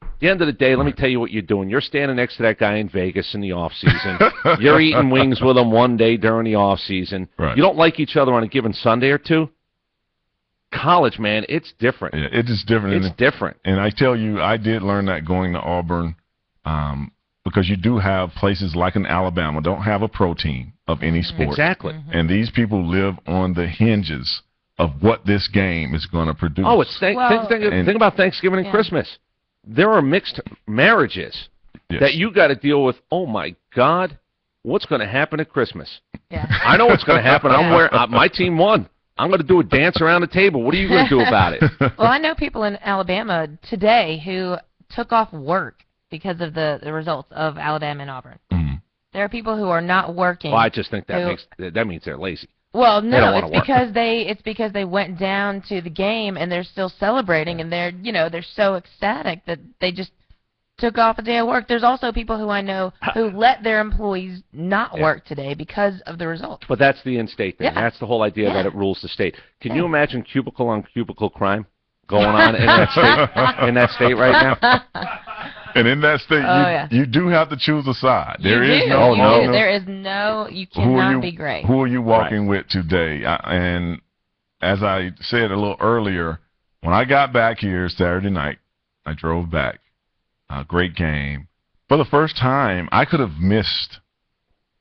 At the end of the day, let me tell you what you're doing. You're standing next to that guy in Vegas in the off-season. You're eating wings with him one day during the off-season. Right. You don't like each other on a given Sunday or two. College, man, it's different. Yeah, it is different. It's different. And I tell you, I did learn that going to Auburn because you do have places like in Alabama don't have a pro team of any sport. Exactly. And these people live on the hinges of what this game is going to produce. Oh, think about Thanksgiving and Christmas. There are mixed marriages that you got to deal with. Oh, my God, what's going to happen at Christmas? Yeah. I know what's going to happen. My team won. I'm going to do a dance around the table. What are you going to do about it? Well, I know people in Alabama today who took off work because of the results of Alabama and Auburn. There are people who are not working. Well, I just think that means they're lazy. Well, They no, don't wanna it's because they went down to the game and they're still celebrating and they're so ecstatic that they just took off a day of work. There's also people who I know who let their employees not work today because of the results. But that's the in-state thing. Yeah. That's the whole idea that it rules the state. Can you imagine cubicle on cubicle crime going on in that state right now? And in that state, you do have to choose a side. There is no, you cannot be gray. Who are you walking with today? And as I said a little earlier, when I got back here Saturday night, I drove back. Great game. For the first time, I could have missed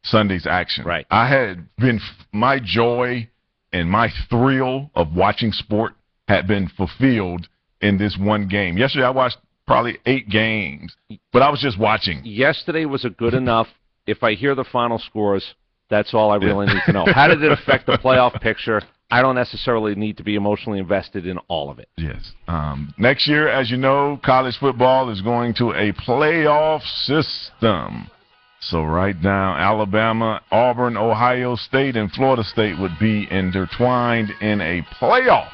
Sunday's action. Right. I had been, my joy and my thrill of watching sport had been fulfilled in this one game. Yesterday, I watched probably 8 games, but I was just watching. Yesterday was a good enough. If I hear the final scores, that's all I really need to know. How did it affect the playoff picture? I don't necessarily need to be emotionally invested in all of it. Yes. Next year, as you know, college football is going to a playoff system. So right now, Alabama, Auburn, Ohio State, and Florida State would be intertwined in a playoff.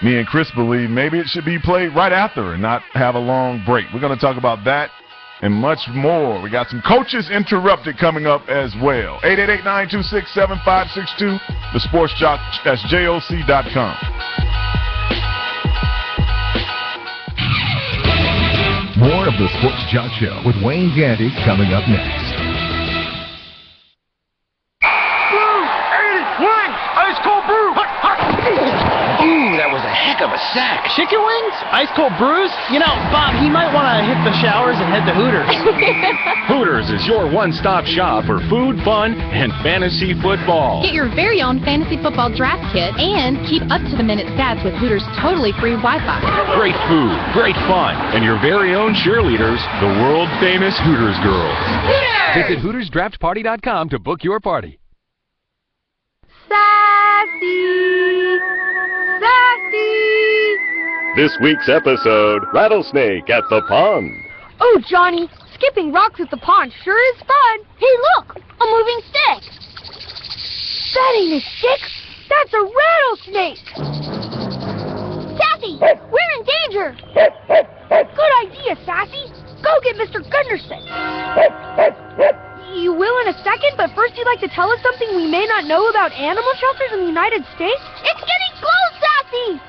Me and Chris believe maybe it should be played right after and not have a long break. We're going to talk about that and much more. We got some Coaches Interrupted coming up as well. 888-926-7562. The Sports Jock, that's JOC.com. More of the Sports Jock Show with Wayne Gandy coming up next. Ice cold brew! Ooh, that was a heck of a sack. Chicken wings? Ice cold brews? You know, Bob, he might want to hit the showers and head to Hooters. Hooters is your one-stop shop for food, fun, and fantasy football. Get your very own fantasy football draft kit and keep up-to-the-minute stats with Hooters' totally free Wi-Fi. Great food, great fun, and your very own cheerleaders, the world-famous Hooters girls. Visit HootersDraftParty.com to book your party. Sassy! This week's episode, Rattlesnake at the Pond. Oh, Johnny, skipping rocks at the pond sure is fun. Hey, look, a moving stick. That ain't a stick. That's a rattlesnake. Sassy, we're in danger. Good idea, Sassy. Go get Mr. Gunderson. You will in a second, but first you'd like to tell us something we may not know about animal shelters in the United States? It's getting close, Sassy!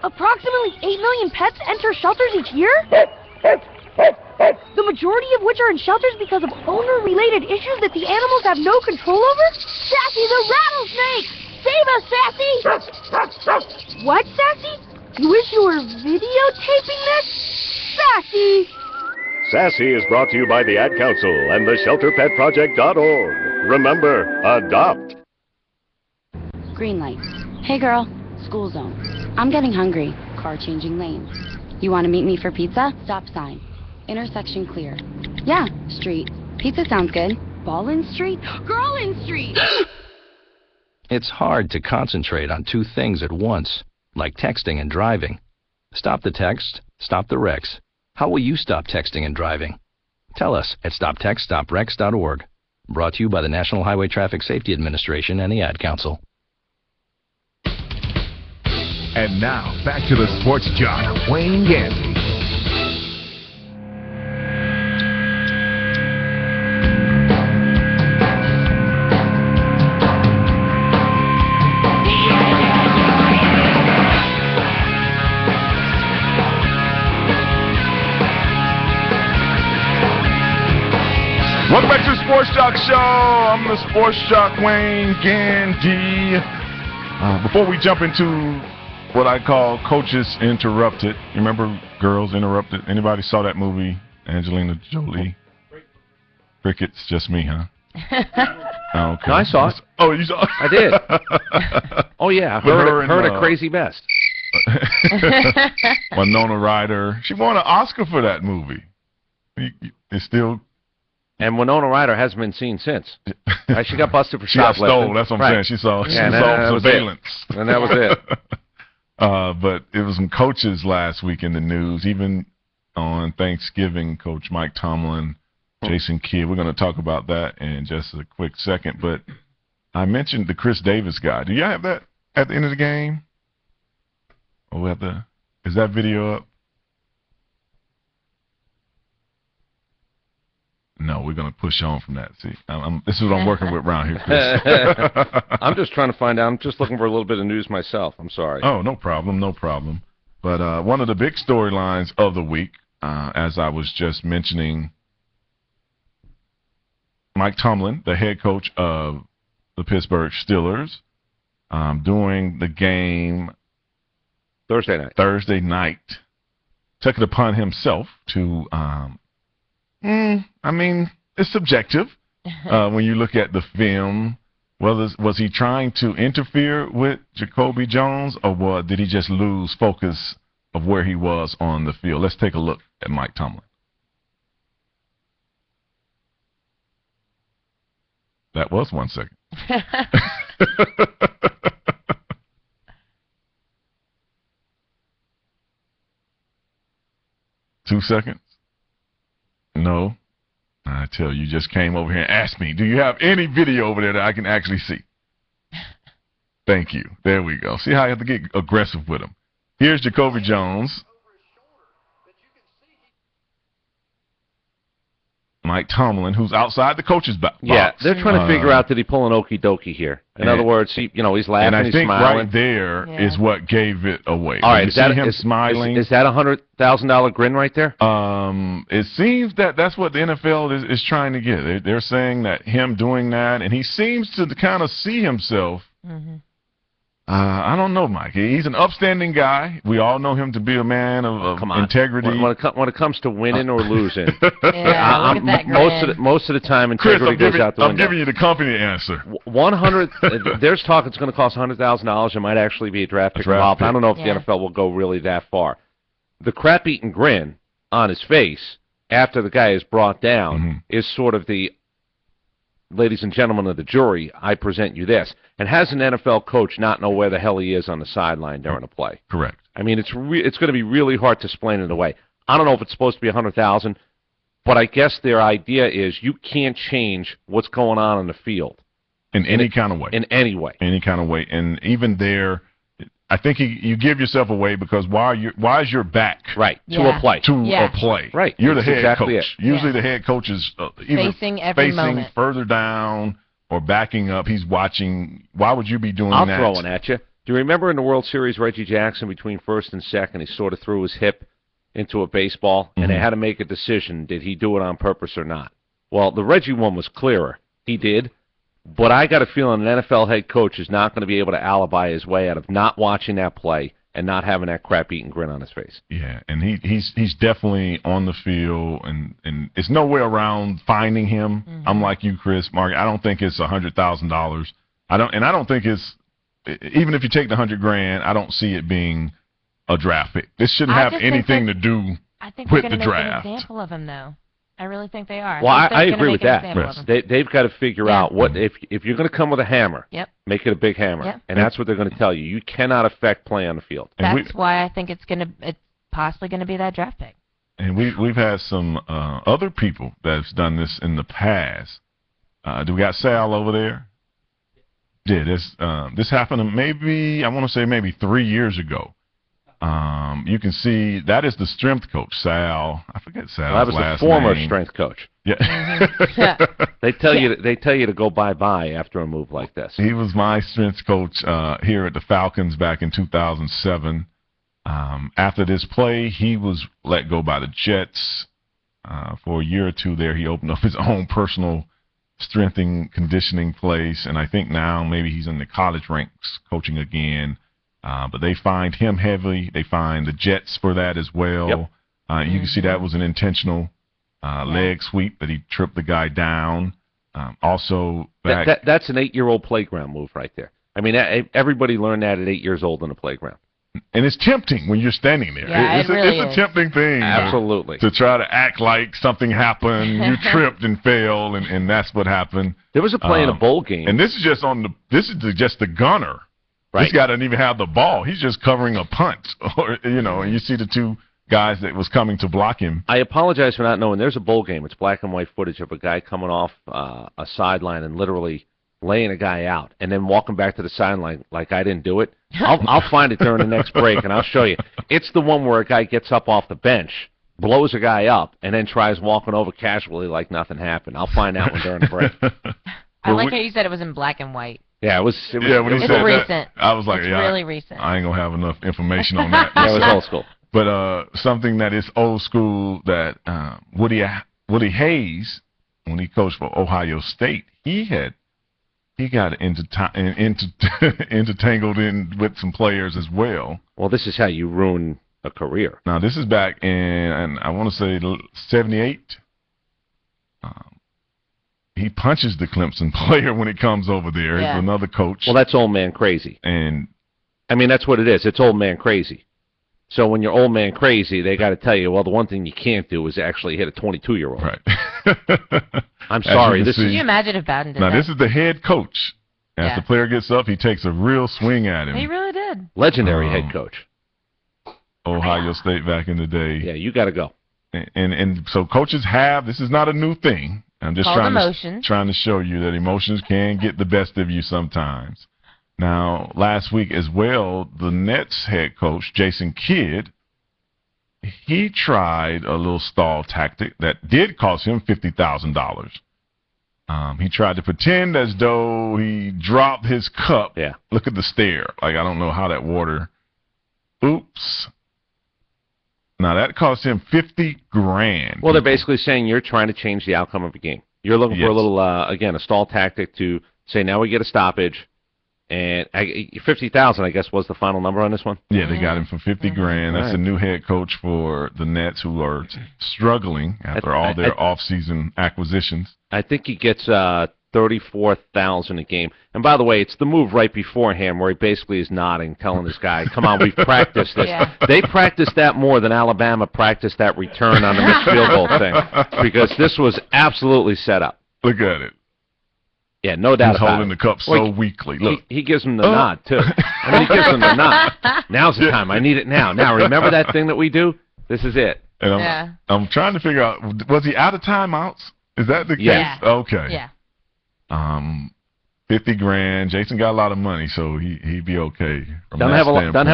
Approximately 8 million pets enter shelters each year? The majority of which are in shelters because of owner-related issues that the animals have no control over? Sassy the rattlesnake! Save us, Sassy! What, Sassy? You wish you were videotaping this? Sassy! Sassy is brought to you by the Ad Council and the ShelterPetProject.org. Remember, adopt. Green light. Hey girl, school zone. I'm getting hungry. Car changing lanes. You want to meet me for pizza? Stop sign. Intersection clear. Yeah, street. Pizza sounds good. Ball in street? Girl in street! It's hard to concentrate on two things at once, like texting and driving. Stop the text, stop the wrecks. How will you stop texting and driving? Tell us at stoptextstopwrecks.org. Brought to you by the National Highway Traffic Safety Administration and the Ad Council. And now, back to the Sports Jock, Wayne Gandy. Welcome back to the Sports Jock Show. I'm the Sports Jock Wayne Gandy. Before we jump into what I call Coaches Interrupted, you remember Girls Interrupted? Anybody saw that movie? Angelina Jolie. Crickets, just me, huh? Oh, okay. No, I saw it. Oh, you saw it? I did. Oh, yeah. Heard a crazy best. Winona Ryder. She won an Oscar for that movie. It's still... And Winona Ryder hasn't been seen since. Right, she got busted for she got shoplifting. stole. That's what I'm saying. She saw that surveillance. And that was it. But it was some coaches last week in the news. Even on Thanksgiving, Coach Mike Tomlin, Jason Kidd. We're going to talk about that in just a quick second. But I mentioned the Chris Davis guy. Do you have that at the end of the game? Or is that video up? No, we're going to push on from that. See, this is what I'm working with around here, Chris. I'm just trying to find out. I'm just looking for a little bit of news myself. I'm sorry. Oh, no problem. But one of the big storylines of the week, as I was just mentioning, Mike Tomlin, the head coach of the Pittsburgh Steelers, during the game Thursday night, took it upon himself to I mean, it's subjective when you look at the film. Was he trying to interfere with Jacoby Jones, or did he just lose focus of where he was on the field? Let's take a look at Mike Tomlin. That was 1 second. 2 seconds. No. I tell you, just came over here and asked me, do you have any video over there that I can actually see? Thank you. There we go. See how I have to get aggressive with him. Here's Jacoby Jones. Mike Tomlin, who's outside the coach's box. Yeah, they're trying to figure out, did he pull an okie dokie here? In other words, he's laughing, and I he's think smiling. right there is what gave it away. All right, is that him smiling? Is that $100,000 grin right there? It seems that's what the NFL is trying to get. They're saying that him doing that, and he seems to kind of see himself. Mm-hmm. I don't know, Mike. He's an upstanding guy. We all know him to be a man of integrity. When it comes to winning or losing, yeah, most of the time integrity goes out the window. I'm giving you the company answer. 100. There's talk it's going to cost $100,000. There might actually be a draft pick involved. I don't know if the NFL will go really that far. The crap-eating grin on his face after the guy is brought down is sort of the, ladies and gentlemen of the jury, I present you this. And has an NFL coach not know where the hell he is on the sideline during a play? Correct. I mean, it's going to be really hard to explain it away. I don't know if it's supposed to be $100,000, but I guess their idea is you can't change what's going on the field. In any kind of way. In any way. Any kind of way. And even there, I think you give yourself away because why is your back to a play? A play. Right. You're the head exactly coach. Usually the head coach is either facing further down or backing up. He's watching. Why would you be doing that? I'll throw one at you. Do you remember in the World Series, Reggie Jackson, between first and second, he sort of threw his hip into a baseball, and they had to make a decision. Did he do it on purpose or not? Well, the Reggie one was clearer. He did. But I got a feeling an NFL head coach is not going to be able to alibi his way out of not watching that play and not having that crap-eating grin on his face. Yeah, and he's definitely on the field, and it's no way around finding him. Mm-hmm. I'm like you, Chris, Mark. I don't think it's $100,000. I don't think it's, even if you take the $100,000, I don't see it being a draft pick. This shouldn't have anything to do I think with they're the going to make draft. an example of him, though. I really think they are. Well, I think they're agree gonna with make an that. example of him. They've got to figure out what if you're going to come with a hammer. Yep. Make it a big hammer, Yep. and that's what they're going to tell you. You cannot affect play on the field. That's why I think it's possibly going to be that draft pick. And we've had some other people that's done this in the past. Do we got Sal over there? Yeah, this happened maybe, I want to say maybe 3 years ago. You can see that is the strength coach, Sal. I forget Sal's That was last the former name. strength coach. Yeah. They tell you to go bye-bye after a move like this. He was my strength coach here at the Falcons back in 2007. After this play, he was let go by the Jets. For a year or two there, he opened up his own personal strength and conditioning place, and I think now maybe he's in the college ranks coaching again. But they fined him heavily. They fined the Jets for that as well. Yep. You can see that was an intentional leg sweep that he tripped the guy down. Also, that's an 8-year-old playground move right there. I mean, everybody learned that at 8 years old in the playground. And it's tempting when you're standing there. Yeah, it's a tempting thing. Absolutely. To try to act like something happened, you tripped and fell, and that's what happened. There was a play in a bowl game. And this is just just the gunner. Right. This guy doesn't even have the ball. He's just covering a punt. Or and you see the two guys that was coming to block him. I apologize for not knowing. There's a bowl game. It's black and white footage of a guy coming off a sideline and literally laying a guy out and then walking back to the sideline like I didn't do it. I'll find it during the next break, and I'll show you. It's the one where a guy gets up off the bench, blows a guy up, and then tries walking over casually like nothing happened. I'll find that one during the break. I like how you said it was in black and white. Yeah, it was when he said recent. that, I was like, it's yeah, really recent. I ain't going to have enough information on that. Yeah, it was old school. But something that is old school that Woody Hayes, when he coached for Ohio State, he got intertangled in with some players as well. Well, this is how you ruin a career. Now, this is back in, and I want to say 78. He punches the Clemson player when he comes over there. Yeah. He's another coach. Well, that's old man crazy. And I mean, that's what it is. It's old man crazy. So when you're old man crazy, they got to tell you, well, the one thing you can't do is actually hit a 22-year-old. Right. Can I'm sorry. you imagine if Bowden did now, that? this is the head coach. As the player gets up, he takes a real swing at him. He really did. Legendary head coach. Ohio State back in the day. Yeah, you got to go. And so coaches have, this is not a new thing. I'm just trying to show you that emotions can get the best of you sometimes. Now, last week as well, the Nets head coach, Jason Kidd, he tried a little stall tactic that did cost him $50,000. He tried to pretend as though he dropped his cup. Yeah. Look at the stare. Like, I don't know how that water. Oops. Now, that cost him $50,000. Well, they're basically saying you're trying to change the outcome of a game. You're looking for a little, again, a stall tactic to say, now we get a stoppage. And $50,000, I guess, was the final number on this one? Yeah, they got him for $50,000. That's Right. a new head coach for the Nets, who are struggling after all their off-season acquisitions. I think he gets $34,000 a game. And by the way, it's the move right beforehand where he basically is nodding, telling this guy, come on, we've practiced this. Yeah. They practiced that more than Alabama practiced that return on the missed field goal thing, because this was absolutely set up. Look at it. Yeah, no doubt He's about holding it. the cup so Well, weakly. Look. He gives him the nod, too. I mean, he gives him the nod. Now's the time. I need it now. Now, remember that thing that we do? This is it. And I'm trying to figure out, was he out of timeouts? Is that the Yeah. case? Okay. Yeah. $50,000. Jason got a lot of money, so he'd be okay. Doesn't have a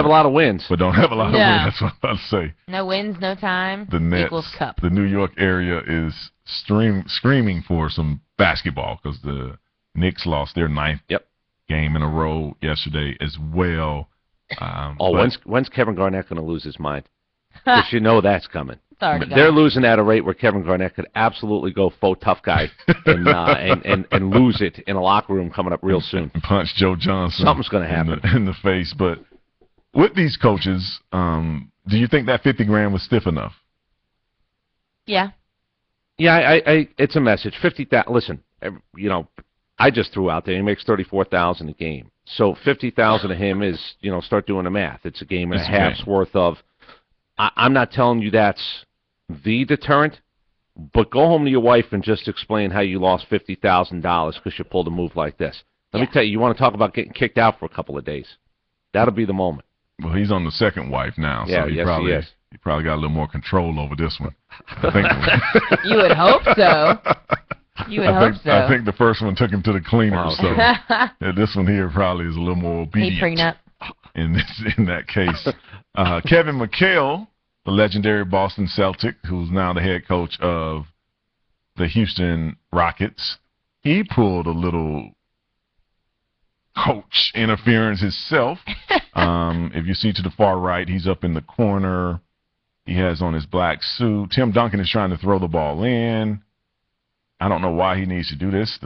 lot of wins. But don't have a lot of Yeah. wins. That's what I'm about to say. No wins, no time. The Nets, equals cup. the New York area is screaming for some basketball because the Knicks lost their ninth game in a row yesterday as well. When's Kevin Garnett going to lose his mind? Because you know that's coming. They're losing at a rate where Kevin Garnett could absolutely go faux tough guy and lose it in a locker room coming up real soon. And punch Joe Johnson. Something's going to happen in the face. But with these coaches, do you think that 50 grand was stiff enough? Yeah. Yeah, it's a message. 50,000. Listen, you know, I just threw out there. He makes $34,000 a game. So 50,000 of him is, you know, start doing the math. It's a game and a half's worth of. I'm not telling you that's the deterrent, but go home to your wife and just explain how you lost $50,000 because you pulled a move like this. Let me tell you, you want to talk about getting kicked out for a couple of days. That'll be the moment. Well, he's on the second wife now, so Yeah, he yes, he is. He probably got a little more control over this one. I think. You would hope so. You would hope so. I think the first one took him to the cleaner, so this one here probably is a little more obedient. prenup. In that case, Kevin McHale, the legendary Boston Celtic, who's now the head coach of the Houston Rockets, he pulled a little coach interference himself. If you see to the far right, he's up in the corner. He has on his black suit. Tim Duncan is trying to throw the ball in. I don't know why he needs to do this.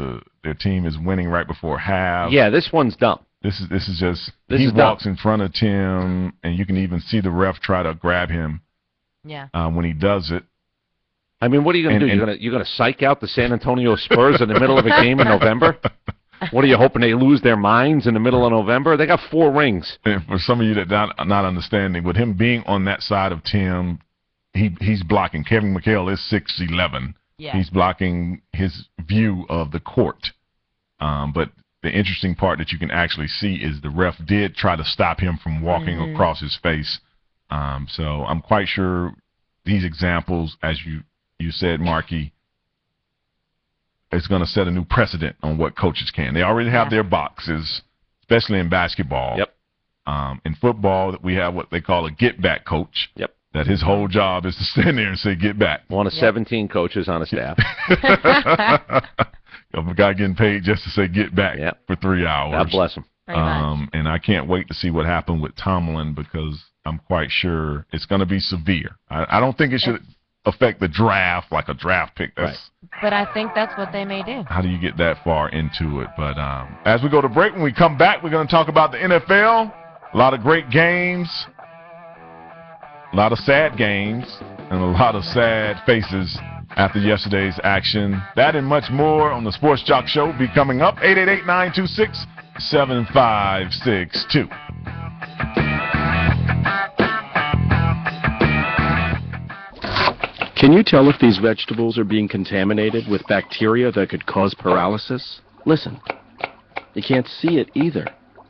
Their team is winning right before half. Yeah, this one's dumb. This is just This he is walks dumb. in front of Tim, and you can even see the ref try to grab him. Yeah. When he does it. I mean, what are you going to do? You're going to psych out the San Antonio Spurs in the middle of a game in November? What are you hoping they lose their minds in the middle of November? They got 4 rings. And for some of you that not understanding, with him being on that side of Tim, he's blocking. Kevin McHale is 6'11". Yeah. He's blocking his view of the court. But the interesting part that you can actually see is the ref did try to stop him from walking across his face. So I'm quite sure these examples, as you said, Marky, it's going to set a new precedent on what coaches can. They already have their boxes, especially in basketball. Yep. In football, we have what they call a get-back coach. Yep. That his whole job is to stand there and say, get back. One of 17 coaches on a staff. A guy getting paid just to say get back for 3 hours. God bless him. And I can't wait to see what happened with Tomlin because I'm quite sure it's going to be severe. I don't think it should affect the draft like a draft pick. But I think that's what they may do. How do you get that far into it? But as we go to break, when we come back, we're going to talk about the NFL. A lot of great games, a lot of sad games, and a lot of sad faces after yesterday's action. That and much more on the Sports Jock Show will be coming up. 888-926-7562. Can you tell if these vegetables are being contaminated with bacteria that could cause paralysis? Listen, you can't see it either.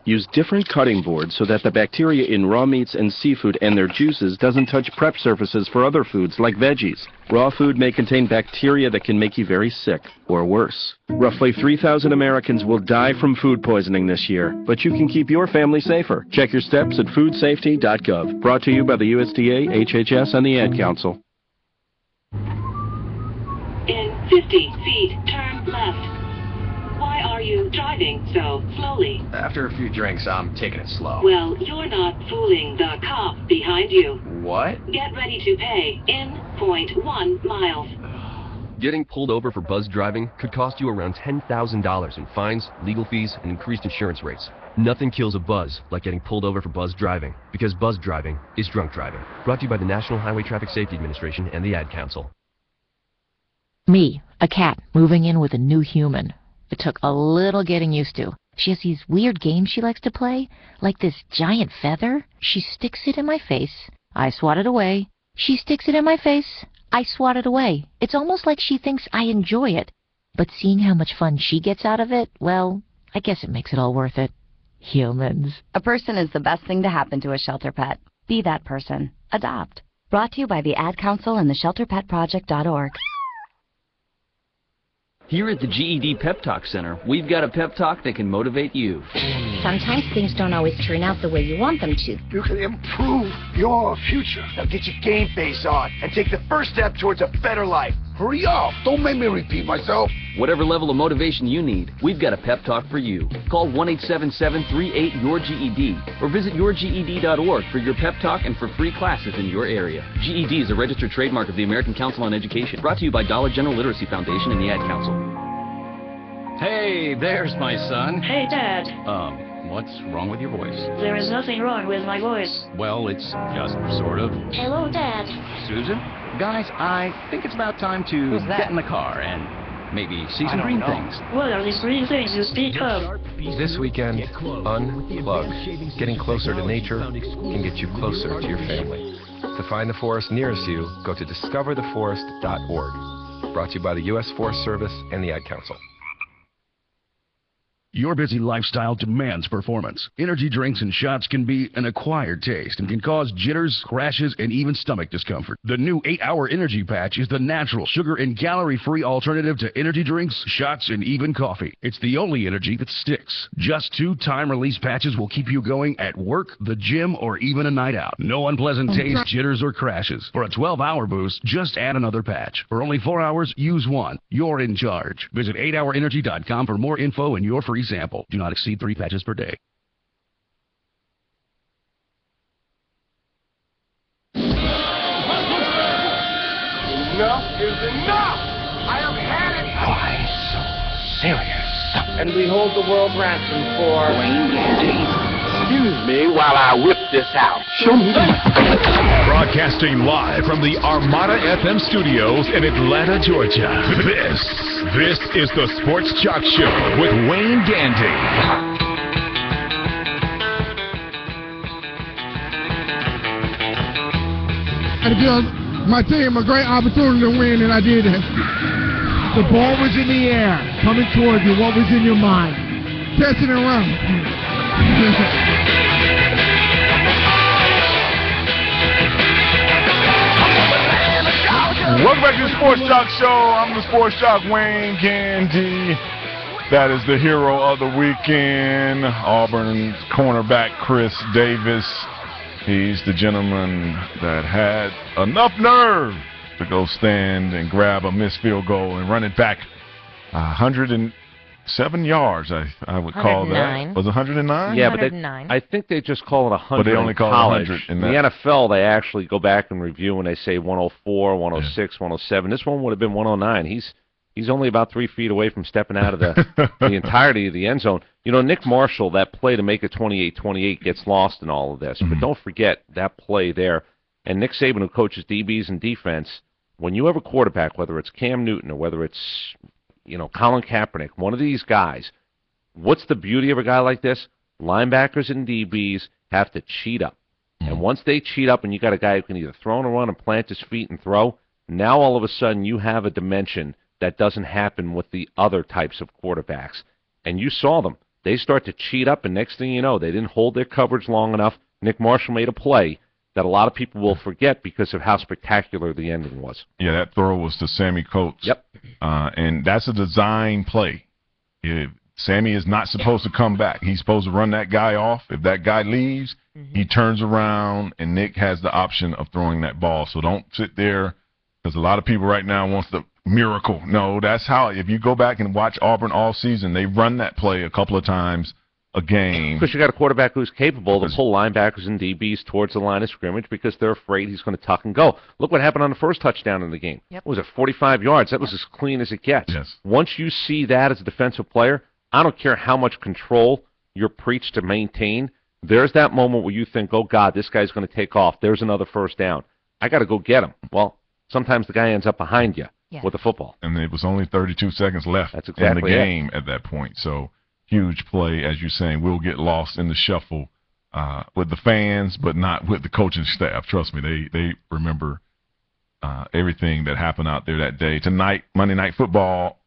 Use different cutting boards so that the bacteria in raw meats and seafood and their juices doesn't touch prep surfaces for other foods like veggies. Raw food may contain bacteria that can make you very sick, or worse. Roughly 3,000 Americans will die from food poisoning this year, but you can keep your family safer. Check your steps at foodsafety.gov. Brought to you by the USDA, HHS, and the Ad Council. In 50 feet, turn left. Why are you driving so slowly? After a few drinks, I'm taking it slow. Well, you're not fooling the cop behind you. What? Get ready to pay in 0.1 miles. Getting pulled over for buzz driving could cost you around $10,000 in fines, legal fees, and increased insurance rates. Nothing kills a buzz like getting pulled over for buzz driving, because buzz driving is drunk driving. Brought to you by the National Highway Traffic Safety Administration and the Ad Council. Me, a cat, moving in with a new human. It took a little getting used to. She has these weird games she likes to play, like this giant feather. She sticks it in my face. I swat it away. She sticks it in my face. I swat it away. It's almost like she thinks I enjoy it. But seeing how much fun she gets out of it, well, I guess it makes it all worth it. Humans. A person is the best thing to happen to a shelter pet. Be that person. Adopt. Brought to you by the Ad Council and the ShelterPetProject.org. Here at the GED Pep Talk Center, we've got a pep talk that can motivate you. Sometimes things don't always turn out the way you want them to. You can improve your future. Now get your game face on and take the first step towards a better life. Hurry up. Don't make me repeat myself. Whatever level of motivation you need, we've got a pep talk for you. Call 1-877-38-YOUR-GED or visit yourged.org for your pep talk and for free classes in your area. GED is a registered trademark of the American Council on Education. Brought to you by Dollar General Literacy Foundation and the Ad Council. Hey, there's my son. Hey, Dad. What's wrong with your voice? There is nothing wrong with my voice. Well, it's just sort of. Hello, Dad. Susan? Guys, I think it's about time to get in the car and maybe see some green things. What are these green things you speak of? This weekend, unplug. Getting closer to nature can get you closer to your family. To find the forest nearest you, go to discovertheforest.org. Brought to you by the U.S. Forest Service and the Ad Council. Your busy lifestyle demands performance. Energy drinks and shots can be an acquired taste and can cause jitters, crashes, and even stomach discomfort. The new 8-Hour Energy Patch is the natural, sugar, and calorie-free alternative to energy drinks, shots, and even coffee. It's the only energy that sticks. Just 2 time-release patches will keep you going at work, the gym, or even a night out. No unpleasant taste, jitters, or crashes. For a 12-hour boost, just add another patch. For only 4 hours, use one. You're in charge. Visit 8hourenergy.com for more info and your free sample. Do not exceed 3 patches per day. Enough is enough! I have had it! Why so serious? And we hold the world ransom for Wayne Gandy. Excuse me while I whip this out. Show me the Broadcasting live from the Armada FM studios in Atlanta, Georgia. This is the Sports Jock Show with Wayne Gandy. I give my team a great opportunity to win, and I did it. The ball was in the air, coming towards you. What was in your mind? Catch it and run. Welcome back to the Sports Jock Show. I'm the Sports Jock, Wayne Gandy. That is the hero of the weekend, Auburn's cornerback Chris Davis. He's the gentleman that had enough nerve to go stand and grab a missed field goal and run it back 107 yards, I would call that. Was it 109? Yeah, but I think they just call it 100 But they only call college. it 100 in the that. NFL, they actually go back and review and they say 104, 106, 107. This one would have been 109. He's only about 3 feet away from stepping out of the entirety of the end zone. You know, Nick Marshall, that play to make it 28-28 gets lost in all of this. But don't forget that play there. And Nick Saban, who coaches DBs and defense, when you have a quarterback, whether it's Cam Newton or whether it's, Colin Kaepernick, one of these guys, what's the beauty of a guy like this? Linebackers and DBs have to cheat up. And once they cheat up and you got a guy who can either throw and run and plant his feet and throw, now all of a sudden you have a dimension that doesn't happen with the other types of quarterbacks. And you saw them. They start to cheat up, and next thing you know, they didn't hold their coverage long enough. Nick Marshall made a play that a lot of people will forget because of how spectacular the ending was. Yeah, that throw was to Sammy Coates. Yep. And that's a design play. Sammy is not supposed to come back. He's supposed to run that guy off. If that guy leaves, he turns around, and Nick has the option of throwing that ball. So don't sit there, because a lot of people right now wants the miracle. No, that's how, if you go back and watch Auburn all season, they run that play a couple of times a game. Because you got a quarterback who's capable to pull linebackers and DBs towards the line of scrimmage because they're afraid he's going to tuck and go. Look what happened on the first touchdown in the game. Yep. What was it, 45 yards? That was as clean as it gets. Yes. Once you see that as a defensive player, I don't care how much control you're preached to maintain, there's that moment where you think, oh, God, this guy's going to take off. There's another first down. I got to go get him. Well, sometimes the guy ends up behind you with the football. And it was only 32 seconds left That's exactly in the game at that point. So huge play, as you're saying, will get lost in the shuffle with the fans, but not with the coaching staff. Trust me, they remember everything that happened out there that day. Tonight, Monday Night Football,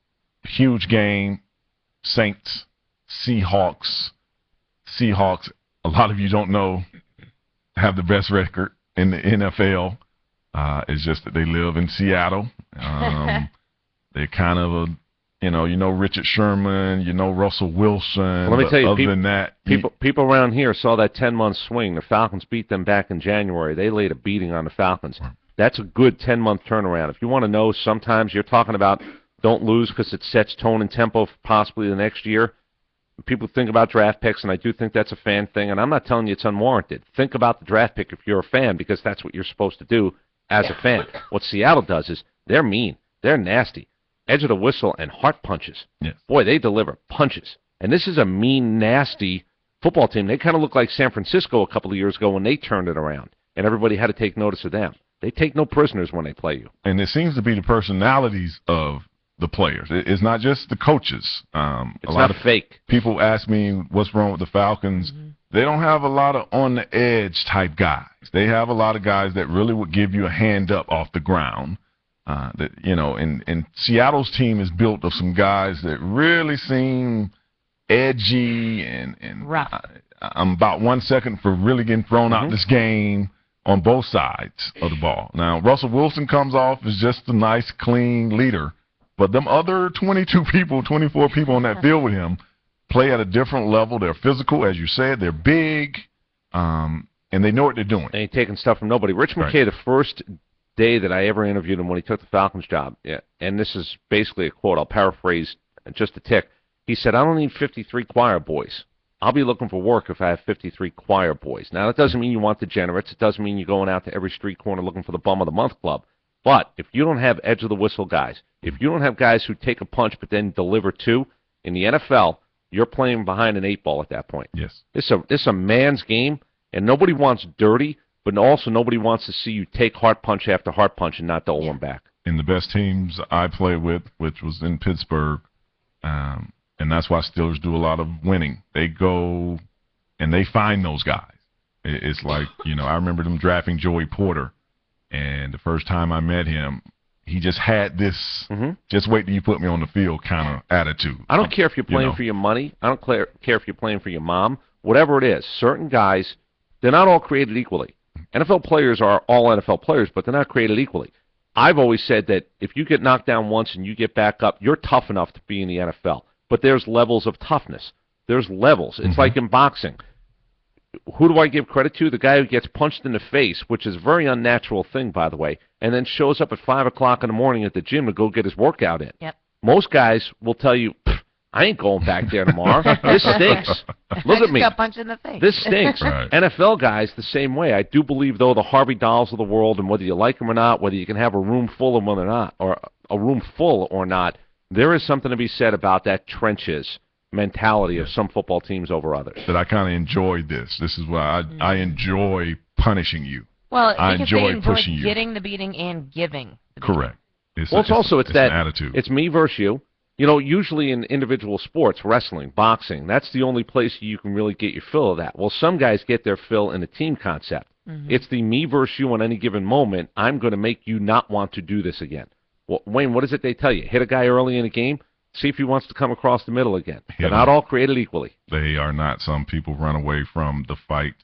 huge game. Saints, Seahawks. Seahawks, a lot of you don't know, have the best record in the NFL. It's just that they live in Seattle. They're kind of Richard Sherman, Russell Wilson. Let me tell you, other than that, people around here saw that 10-month swing. The Falcons beat them back in January. They laid a beating on the Falcons. That's a good 10-month turnaround. If you want to know, sometimes you're talking about don't lose because it sets tone and tempo for possibly the next year. People think about draft picks, and I do think that's a fan thing, and I'm not telling you it's unwarranted. Think about the draft pick if you're a fan, because that's what you're supposed to do as a fan. What Seattle does is they're mean. They're nasty. Edge of the whistle and heart punches. Yes. Boy, they deliver punches. And this is a mean, nasty football team. They kind of look like San Francisco a couple of years ago when they turned it around, and everybody had to take notice of them. They take no prisoners when they play you. And it seems to be the personalities of the players. It's not just the coaches. It's not fake. People ask me what's wrong with the Falcons. Mm-hmm. They don't have a lot of on-the-edge type guys. They have a lot of guys that really would give you a hand up off the ground. And Seattle's team is built of some guys that really seem edgy and rough. I'm about 1 second for really getting thrown out this game on both sides of the ball. Now, Russell Wilson comes off as just a nice, clean leader, but them other 24 people on that field with him play at a different level. They're physical, as you said. They're big, and they know what they're doing. They ain't taking stuff from nobody. Rich McKay, the first day that I ever interviewed him when he took the Falcons job, and this is basically a quote, I'll paraphrase just a tick. He said, I don't need 53 choir boys. I'll be looking for work if I have 53 choir boys. Now, that doesn't mean you want degenerates. It doesn't mean you're going out to every street corner looking for the bum of the month club. But if you don't have edge-of-the-whistle guys, if you don't have guys who take a punch but then deliver two, in the NFL, you're playing behind an 8 ball at that point. Yes. It's a man's game, and nobody wants dirty, but also nobody wants to see you take heart punch after heart punch and not dole one back. In the best teams I played with, which was in Pittsburgh, and that's why Steelers do a lot of winning. They go and they find those guys. It's like, I remember them drafting Joey Porter, and the first time I met him, he just had this just wait till you put me on the field kind of attitude. I don't care if you're playing for your money. I don't care if you're playing for your mom. Whatever it is, certain guys, they're not all created equally. NFL players are all NFL players, but they're not created equally. I've always said that if you get knocked down once and you get back up, you're tough enough to be in the NFL. But there's levels of toughness. There's levels. It's like in boxing. Who do I give credit to? The guy who gets punched in the face, which is a very unnatural thing, by the way, and then shows up at 5 o'clock in the morning at the gym to go get his workout in. Yep. Most guys will tell you, I ain't going back there tomorrow. This stinks. Look at me. Got punched in the face. This stinks. Right. NFL guys the same way. I do believe, though, the Harvey Dahls of the world, and whether you like them or not, whether you can have a room full of them or not, or a room full or not, there is something to be said about that trenches mentality of some football teams over others. That I kind of enjoy this. This is why I enjoy punishing you. Well, I enjoy pushing you. Getting the beating and giving the Correct. It's that attitude. It's me versus you. Usually in individual sports, wrestling, boxing, that's the only place you can really get your fill of that. Well, some guys get their fill in the team concept. It's the me versus you on any given moment. I'm going to make you not want to do this again. Well, Wayne, what is it they tell you? Hit a guy early in a game, see if he wants to come across the middle again. They're not all created equally. They are not. Some people run away from the fight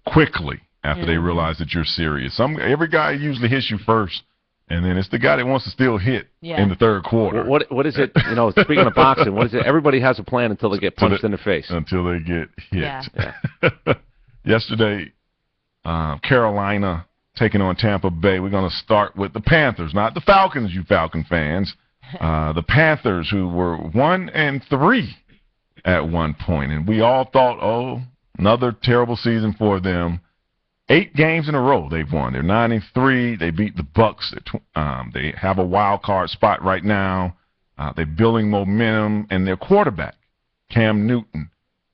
quickly after they realize that you're serious. Every guy usually hits you first, and then it's the guy that wants to still hit in the third quarter. What is it? Speaking of boxing, what is it? Everybody has a plan until they get punched in the face. Until they get hit. Yeah. Yesterday, Carolina taking on Tampa Bay. We're going to start with the Panthers, not the Falcons, you Falcon fans. The Panthers, who were 1-3 at one point, and we all thought, another terrible season for them. 8 games in a row they've won. They're 9-3. They beat the Bucks. They have a wild card spot right now. They're building momentum, and their quarterback, Cam Newton,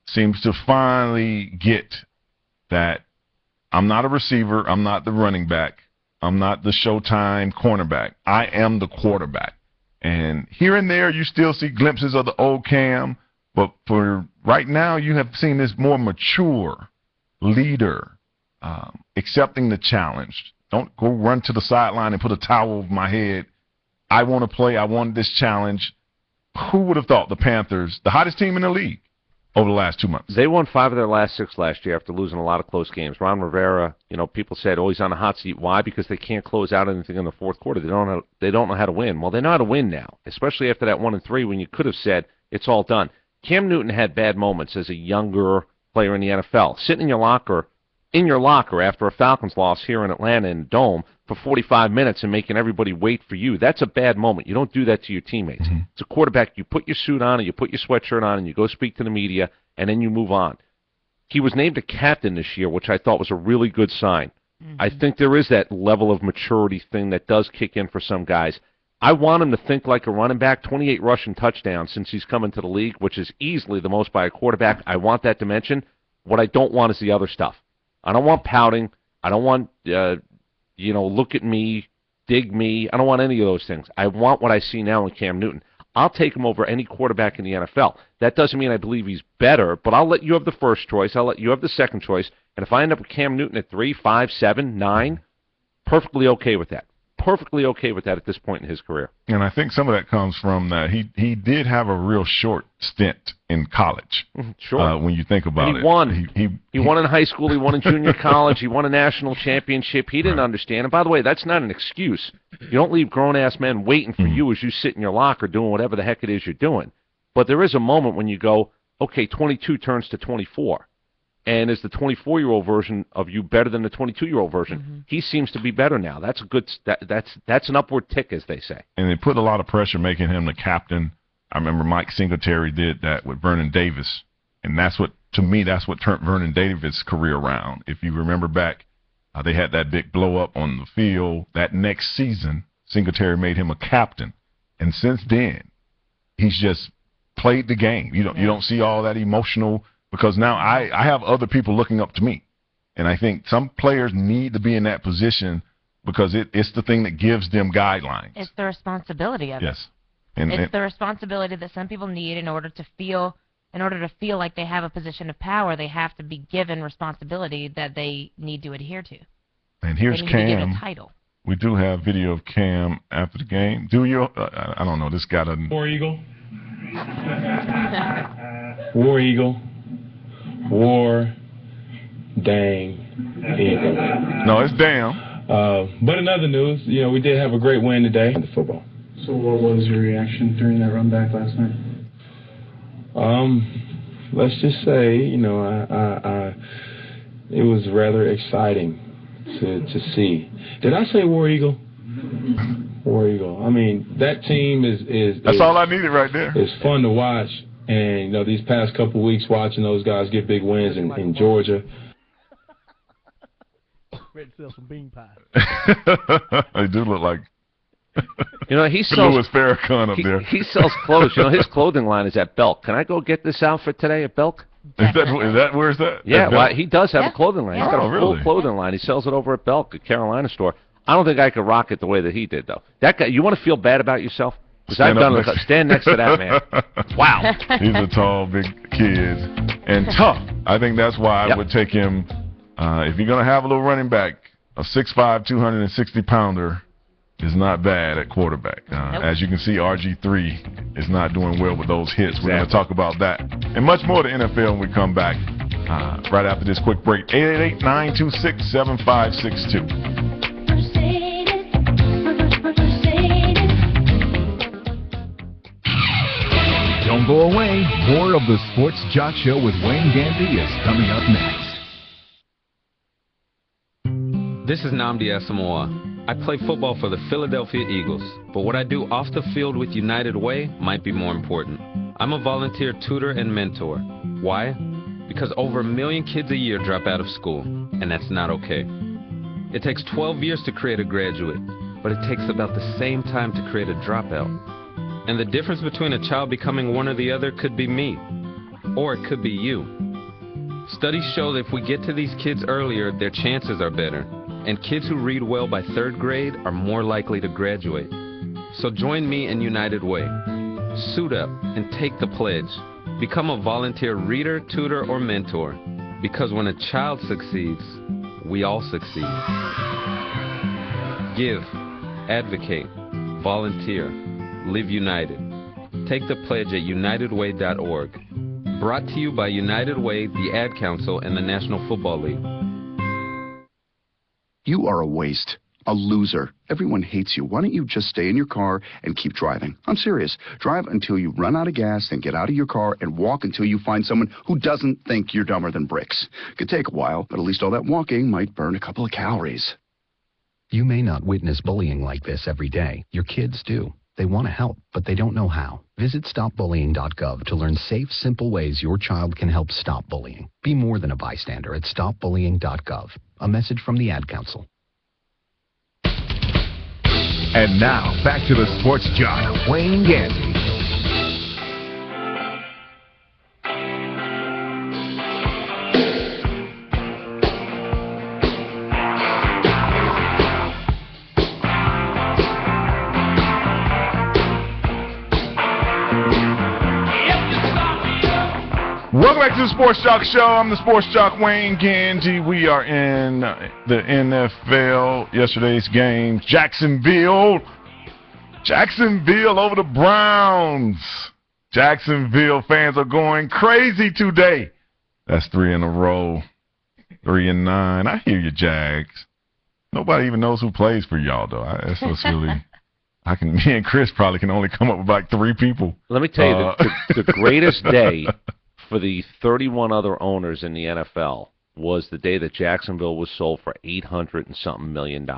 seems to finally get that. I'm not a receiver. I'm not the running back. I'm not the Showtime cornerback. I am the quarterback. And here and there, you still see glimpses of the old Cam, but for right now, you have seen this more mature leader accepting the challenge. Don't go run to the sideline and put a towel over my head. I want to play. I want this challenge. Who would have thought the Panthers, the hottest team in the league, over the last 2 months? They won 5 of their last 6 last year after losing a lot of close games. Ron Rivera, people said, he's on the hot seat. Why? Because they can't close out anything in the fourth quarter. They don't know how to win. Well, they know how to win now, especially after that 1-3 when you could have said it's all done. Cam Newton had bad moments as a younger player in the NFL. Sitting in your locker after a Falcons loss here in Atlanta in the Dome for 45 minutes and making everybody wait for you. That's a bad moment. You don't do that to your teammates. It's a quarterback. You put your suit on and you put your sweatshirt on and you go speak to the media and then you move on. He was named a captain this year, which I thought was a really good sign. I think there is that level of maturity thing that does kick in for some guys. I want him to think like a running back. 28 rushing touchdowns since he's come into the league, which is easily the most by a quarterback. I want that dimension. What I don't want is the other stuff. I don't want pouting. I don't want, look at me, dig me. I don't want any of those things. I want what I see now in Cam Newton. I'll take him over any quarterback in the NFL. That doesn't mean I believe he's better, but I'll let you have the first choice. I'll let you have the second choice. And if I end up with Cam Newton at 3, 5, 7, 9, perfectly okay with that. Perfectly okay with that at this point in his career. And I think some of that comes from that he did have a real short stint in college. Sure. When you think about and it. He won. He won in high school. He won in junior college. He won a national championship. He didn't understand. And by the way, that's not an excuse. You don't leave grown-ass men waiting for you as you sit in your locker doing whatever the heck it is you're doing. But there is a moment when you go, okay, 22 turns to 24. And is the 24-year-old version of you better than the 22-year-old version? Mm-hmm. He seems to be better now. That's a good. That's an upward tick, as they say. And they put a lot of pressure making him the captain. I remember Mike Singletary did that with Vernon Davis, and that's what turned Vernon Davis' career around. If you remember back, they had that big blow up on the field. That next season, Singletary made him a captain, and since then, he's just played the game. You don't see all that emotional. Because now I have other people looking up to me. And I think some players need to be in that position because it's the thing that gives them guidelines. It's the responsibility of it. Yes. It's the responsibility that some people need in order to feel like they have a position of power. They have to be given responsibility that they need to adhere to. And here's Cam. They need to get a title. We do have video of Cam after the game. Do you? I don't know. This guy doesn't. War Eagle. War Eagle. War, dang, Eagle. No, it's damn. But in other news, we did have a great win today in the football. So what was your reaction during that run back last night? Let's just say, it was rather exciting to see. Did I say War Eagle? War Eagle. I mean, that team is That's all I needed right there. It's fun to watch. And, these past couple of weeks watching those guys get big wins in Georgia. Ready to sell some bean pie. They do look like he sells Louis Farrakhan up there. He sells clothes. His clothing line is at Belk. Can I go get this outfit today at Belk? Is that where's that? Yeah, well, he does have a clothing line. He's got a full really? clothing line. He sells it over at Belk, at Carolina store. I don't think I could rock it the way that he did, though. That guy, you want to feel bad about yourself? Stand next to that man. Wow. He's a tall, big kid and tough. I think that's why I would take him. If you're going to have a little running back, a 6'5", 260-pounder is not bad at quarterback. As you can see, RG3 is not doing well with those hits. Exactly. We're going to talk about that and much more to NFL when we come back right after this quick break. 888-926-7562. Don't go away. More of the Sports Jock Show with Wayne Gandy is coming up next. This is Nnamdi Asamoah. I play football for the Philadelphia Eagles, but what I do off the field with United Way might be more important. I'm a volunteer tutor and mentor. Why? Because over 1 million kids a year drop out of school, and that's not okay. It takes 12 years to create a graduate, but it takes about the same time to create a dropout. And the difference between a child becoming one or the other could be me, or it could be you. Studies show that if we get to these kids earlier, their chances are better, and kids who read well by 3rd grade are more likely to graduate. So join me in United Way. Suit up and take the pledge. Become a volunteer reader, tutor, or mentor, because when a child succeeds, we all succeed. Give, advocate, volunteer. Live United. Take the pledge at unitedway.org. Brought to you by United Way, the Ad Council, and the National Football League. You are a waste. A loser. Everyone hates you. Why don't you just stay in your car and keep driving? I'm serious. Drive until you run out of gas, then get out of your car and walk until you find someone who doesn't think you're dumber than bricks. Could take a while, but at least all that walking might burn a couple of calories. You may not witness bullying like this every day. Your kids do. They want to help, but they don't know how. Visit StopBullying.gov to learn safe, simple ways your child can help stop bullying. Be more than a bystander at StopBullying.gov. A message from the Ad Council. And now, back to the Sports Jock, Wayne Gandy. Welcome back to the Sports Jock Show. I'm the Sports Jock Wayne Gandy. We are in the NFL. Yesterday's game, Jacksonville over the Browns. Jacksonville fans are going crazy today. That's 3 in a row, 3-9. I hear you, Jags. Nobody even knows who plays for y'all, though. That's what's really. Me and Chris probably can only come up with like 3 people. Let me tell you, the greatest day for the 31 other owners in the NFL was the day that Jacksonville was sold for $800 and something million,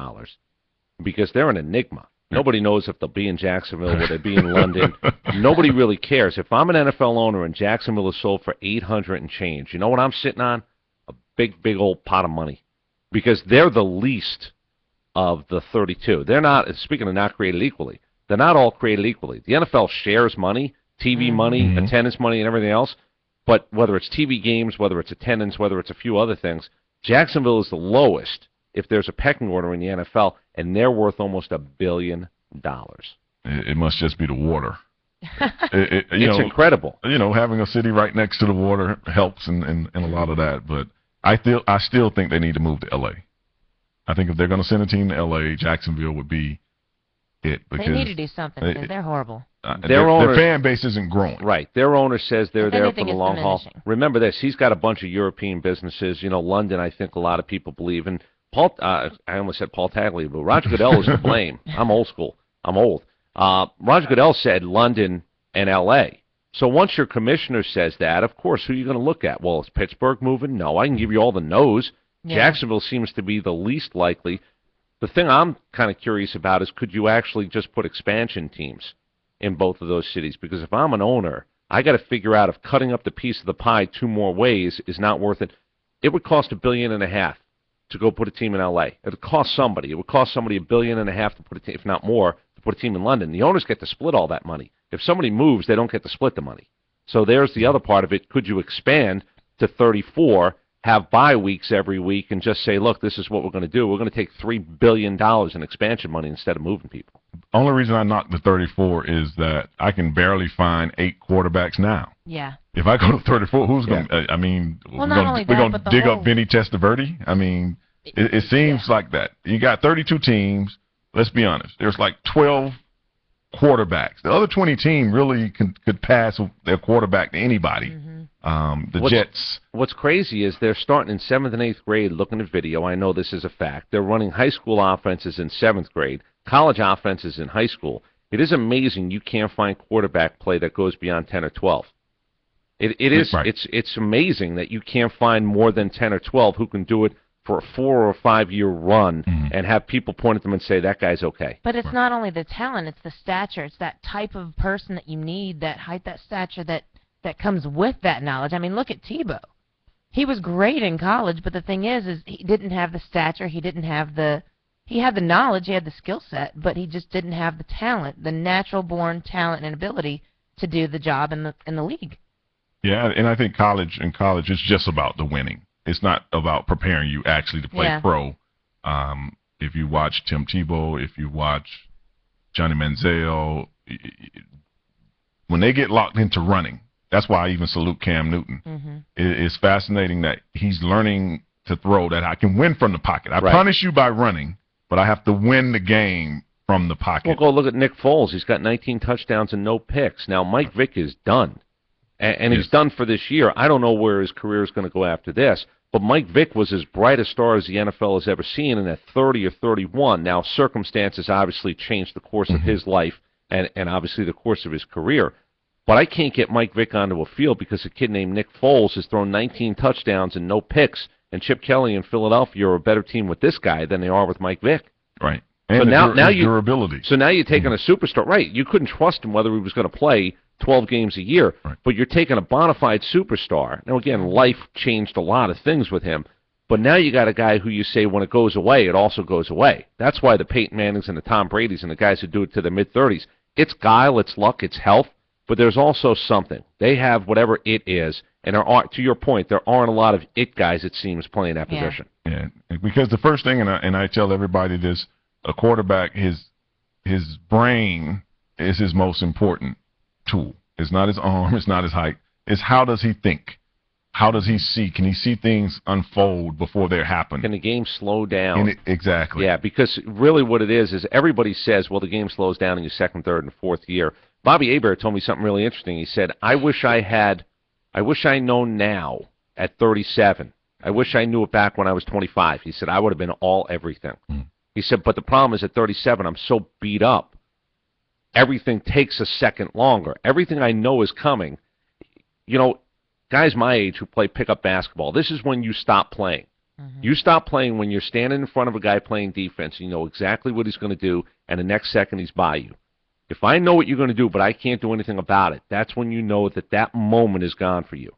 because they're an enigma. Nobody knows if they'll be in Jacksonville, will they be in London. Nobody really cares. If I'm an NFL owner and Jacksonville is sold for $800 and change, you know what I'm sitting on? A big old pot of money, because they're the least of the 32. They're not, speaking of not created equally, they're not all created equally. The NFL shares money, TV money, attendance money, and everything else. But whether it's TV games, whether it's attendance, whether it's a few other things, Jacksonville is the lowest if there's a pecking order in the NFL, and they're worth almost $1 billion. It must just be the water. It's incredible. You know, having a city right next to the water helps in a lot of that. But I still think they need to move to L.A. I think if they're going to send a team to L.A., Jacksonville would be it. Because they need to do something because they're horrible. Their fan base isn't growing. Right. Their owner says they're there for the long haul. diminishing. Remember this. He's got a bunch of European businesses. You know, London, I think a lot of people believe in. I almost said Paul Tagliabue, but Roger Goodell is to blame. I'm old school. I'm old. Roger Goodell said London and L.A. So once your commissioner says that, of course, who are you going to look at? Well, is Pittsburgh moving? No. I can give you all the no's. Yeah. Jacksonville seems to be the least likely. The thing I'm kind of curious about is, could you actually just put expansion teams in both of those cities? Because if I'm an owner, I got to figure out if cutting up the piece of the pie 2 more ways is not worth it. It would cost $1.5 billion to go put a team in L.A. It would cost somebody. It would cost somebody $1.5 billion to put a team, if not more, to put a team in London. The owners get to split all that money. If somebody moves, they don't get to split the money. So there's the other part of it. Could you expand to 34? Have bye weeks every week and just say, look, this is what we're going to do. We're going to take $3 billion in expansion money instead of moving people. Only reason I knocked the 34 is that I can barely find 8 quarterbacks now. Yeah. If I go to 34, who's going to, I mean, well, we're going to dig up Vinny Testaverde? I mean, it seems like that. You got 32 teams. Let's be honest. There's like 12 quarterbacks. The other 20 team really could pass their quarterback to anybody. Jets. What's crazy is they're starting in 7th and 8th grade looking at video. I know this is a fact. They're running high school offenses in 7th grade, college offenses in high school. It is amazing you can't find quarterback play that goes beyond 10 or 12. It is. Right. It's amazing that you can't find more than 10 or 12 who can do it for a 4 or 5 year run and have people point at them and say, that guy's okay. But it's not only the talent, it's the stature. It's that type of person that you need, that height, that stature that comes with that knowledge. I mean, look at Tebow. He was great in college, but the thing is he didn't have the stature. He had the knowledge, he had the skill set, but he just didn't have the talent, the natural-born talent and ability to do the job in the league. Yeah, and I think college is just about the winning. It's not about preparing you actually to play pro. If you watch Tim Tebow, if you watch Johnny Manziel, when they get locked into running, that's why I even salute Cam Newton. It's fascinating that he's learning to throw that I can win from the pocket. I punish you by running, but I have to win the game from the pocket. Well, go look at Nick Foles. He's got 19 touchdowns and no picks. Now, Mike Vick is done, and he's done for this year. I don't know where his career is going to go after this, but Mike Vick was as bright a star as the NFL has ever seen, and at 30 or 31, now circumstances obviously changed the course of his life and obviously the course of his career. But I can't get Mike Vick onto a field because a kid named Nick Foles has thrown 19 touchdowns and no picks, and Chip Kelly in Philadelphia are a better team with this guy than they are with Mike Vick. Right. And so now durability. So now you're taking a superstar. Right. You couldn't trust him whether he was going to play 12 games a year, but you're taking a bona fide superstar. Now, again, life changed a lot of things with him, But now you got a guy who you say when it goes away, it also goes away. That's why the Peyton Mannings and the Tom Bradys and the guys who do it to their mid-30s, it's guile, it's luck, it's health, but there's also something. They have whatever it is, and there are, to your point, there aren't a lot of it guys, it seems, playing that position. Yeah, because the first thing, and I tell everybody this, a quarterback, his brain is his most important tool. It's not his arm, it's not his height. It's how does he think? How does he see? Can he see things unfold before they happen? Can the game slow down? Exactly. Yeah, because really what it is everybody says, well, the game slows down in your second, third, and fourth year. Bobby Hebert told me something really interesting. He said, I wish I known now at 37. I wish I knew it back when I was 25. He said, I would have been all everything. He said, but the problem is at 37, I'm so beat up. Everything takes a second longer. Everything I know is coming. You know, guys my age who play pickup basketball, this is when you stop playing. You stop playing when you're standing in front of a guy playing defense. You know exactly what he's going to do, and the next second he's by you. If I know what you're going to do, but I can't do anything about it, that's when you know that moment is gone for you.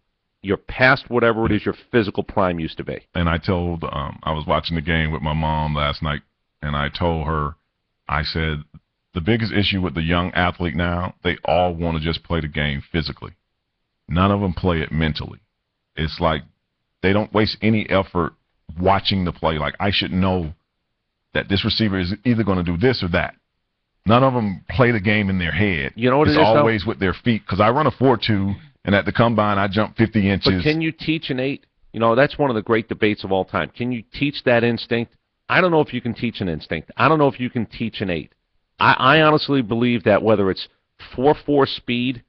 You're past whatever it is your physical prime used to be. And I told, I was watching the game with my mom last night, and I told her, I said, the biggest issue with the young athlete now, they all want to just play the game physically. None of them play it mentally. It's like they don't waste any effort watching the play. Like, I should know that this receiver is either going to do this or that. None of them play the game in their head. You know what it's it is, always with their feet. Because I run a 4.2, and at the combine, I jump 50 inches. But can you teach an 8? You know, that's one of the great debates of all time. Can you teach that instinct? I don't know if you can teach an instinct. I don't know if you can teach an 8. I honestly believe that whether it's 4.4 speed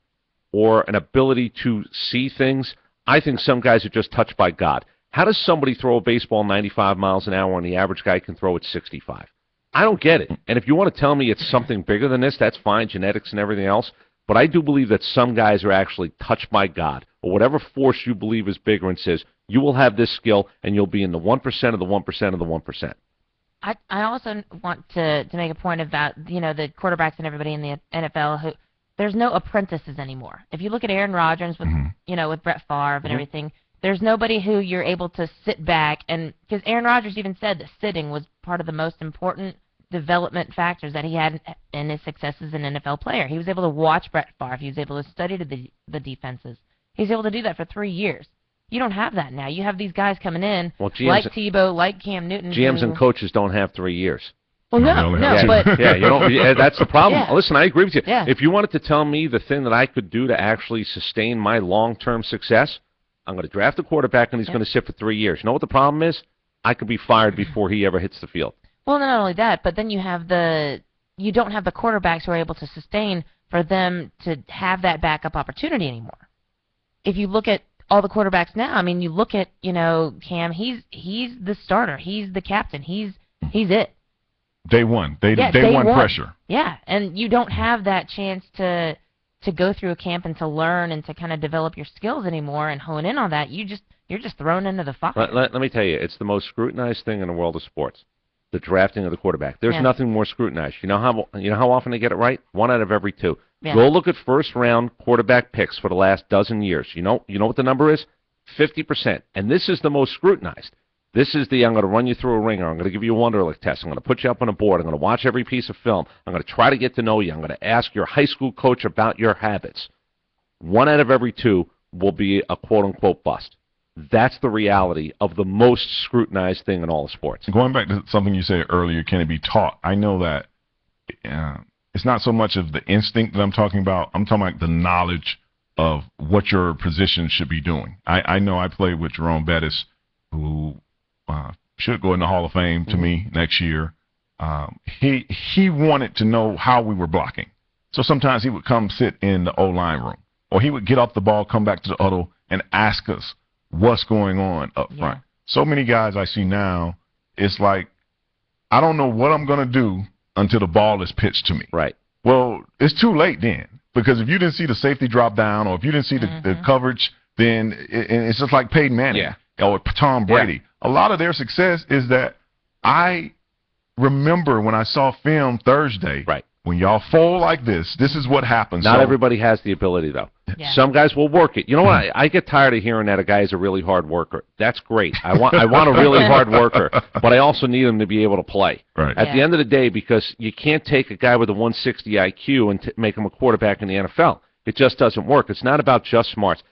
or an ability to see things, I think some guys are just touched by God. How does somebody throw a baseball 95 miles an hour when the average guy can throw it 65? I don't get it. And if you want to tell me it's something bigger than this, that's fine, genetics and everything else. But I do believe that some guys are actually touched by God, or whatever force you believe is bigger, and says, you will have this skill, and you'll be in the 1% of the 1% of the 1%. I also want to make a point about, you know, the quarterbacks and everybody in the NFL who there's no apprentices anymore. If you look at Aaron Rodgers with you know, with Brett Favre and everything, there's nobody who you're able to sit back and, because Aaron Rodgers even said that sitting was part of the most important development factors that he had in his success as an NFL player. He was able to watch Brett Favre. He was able to study the defenses. He was able to do that for 3 years. You don't have that now. You have these guys coming in, like Tebow, like Cam Newton. GMs and coaches don't have 3 years. Well, no, but yeah, you don't. That's the problem. Yeah. Listen, I agree with you. Yeah. If you wanted to tell me the thing that I could do to actually sustain my long-term success, I'm going to draft a quarterback and he's going to sit for 3 years. You know what the problem is? I could be fired before he ever hits the field. Well, not only that, but then you don't have the quarterbacks who are able to sustain for them to have that backup opportunity anymore. If you look at all the quarterbacks now, I mean, you look at, you know, Cam, he's the starter. He's the captain. He's it. Day one. Day one pressure. Yeah, and you don't have that chance to go through a camp and to learn and to kind of develop your skills anymore and hone in on that. You're just thrown into the fire. Let me tell you, it's the most scrutinized thing in the world of sports, the drafting of the quarterback. There's nothing more scrutinized. You know how often they get it right? 1 out of every 2. Yeah. Go look at first-round quarterback picks for the last dozen years. You know what the number is? 50%. And this is the most scrutinized. This is I'm going to run you through a ringer. I'm going to give you a Wonderlic test. I'm going to put you up on a board. I'm going to watch every piece of film. I'm going to try to get to know you. I'm going to ask your high school coach about your habits. 1 out of every 2 will be a quote-unquote bust. That's the reality of the most scrutinized thing in all of sports. Going back to something you said earlier, can it be taught? I know that it's not so much of the instinct that I'm talking about. I'm talking about the knowledge of what your position should be doing. I know I played with Jerome Bettis, who should go in the Hall of Fame to me next year. He wanted to know how we were blocking. So sometimes he would come sit in the O-line room, or he would get off the ball, come back to the huddle, and ask us what's going on up front. So many guys I see now, it's like, I don't know what I'm going to do until the ball is pitched to me. Right. Well, it's too late then, because if you didn't see the safety drop down, or if you didn't see the coverage, then it's just like Peyton Manning or Tom Brady. A lot of their success is that I remember when I saw film Thursday, when y'all fold like this is what happens. Not everybody has the ability, though. Yeah. Some guys will work it. You know what? I get tired of hearing that a guy is a really hard worker. That's great. I want a really hard worker, but I also need him to be able to play. Right. At the end of the day, because you can't take a guy with a 160 IQ and make him a quarterback in the NFL. It just doesn't work. It's not about just smarts.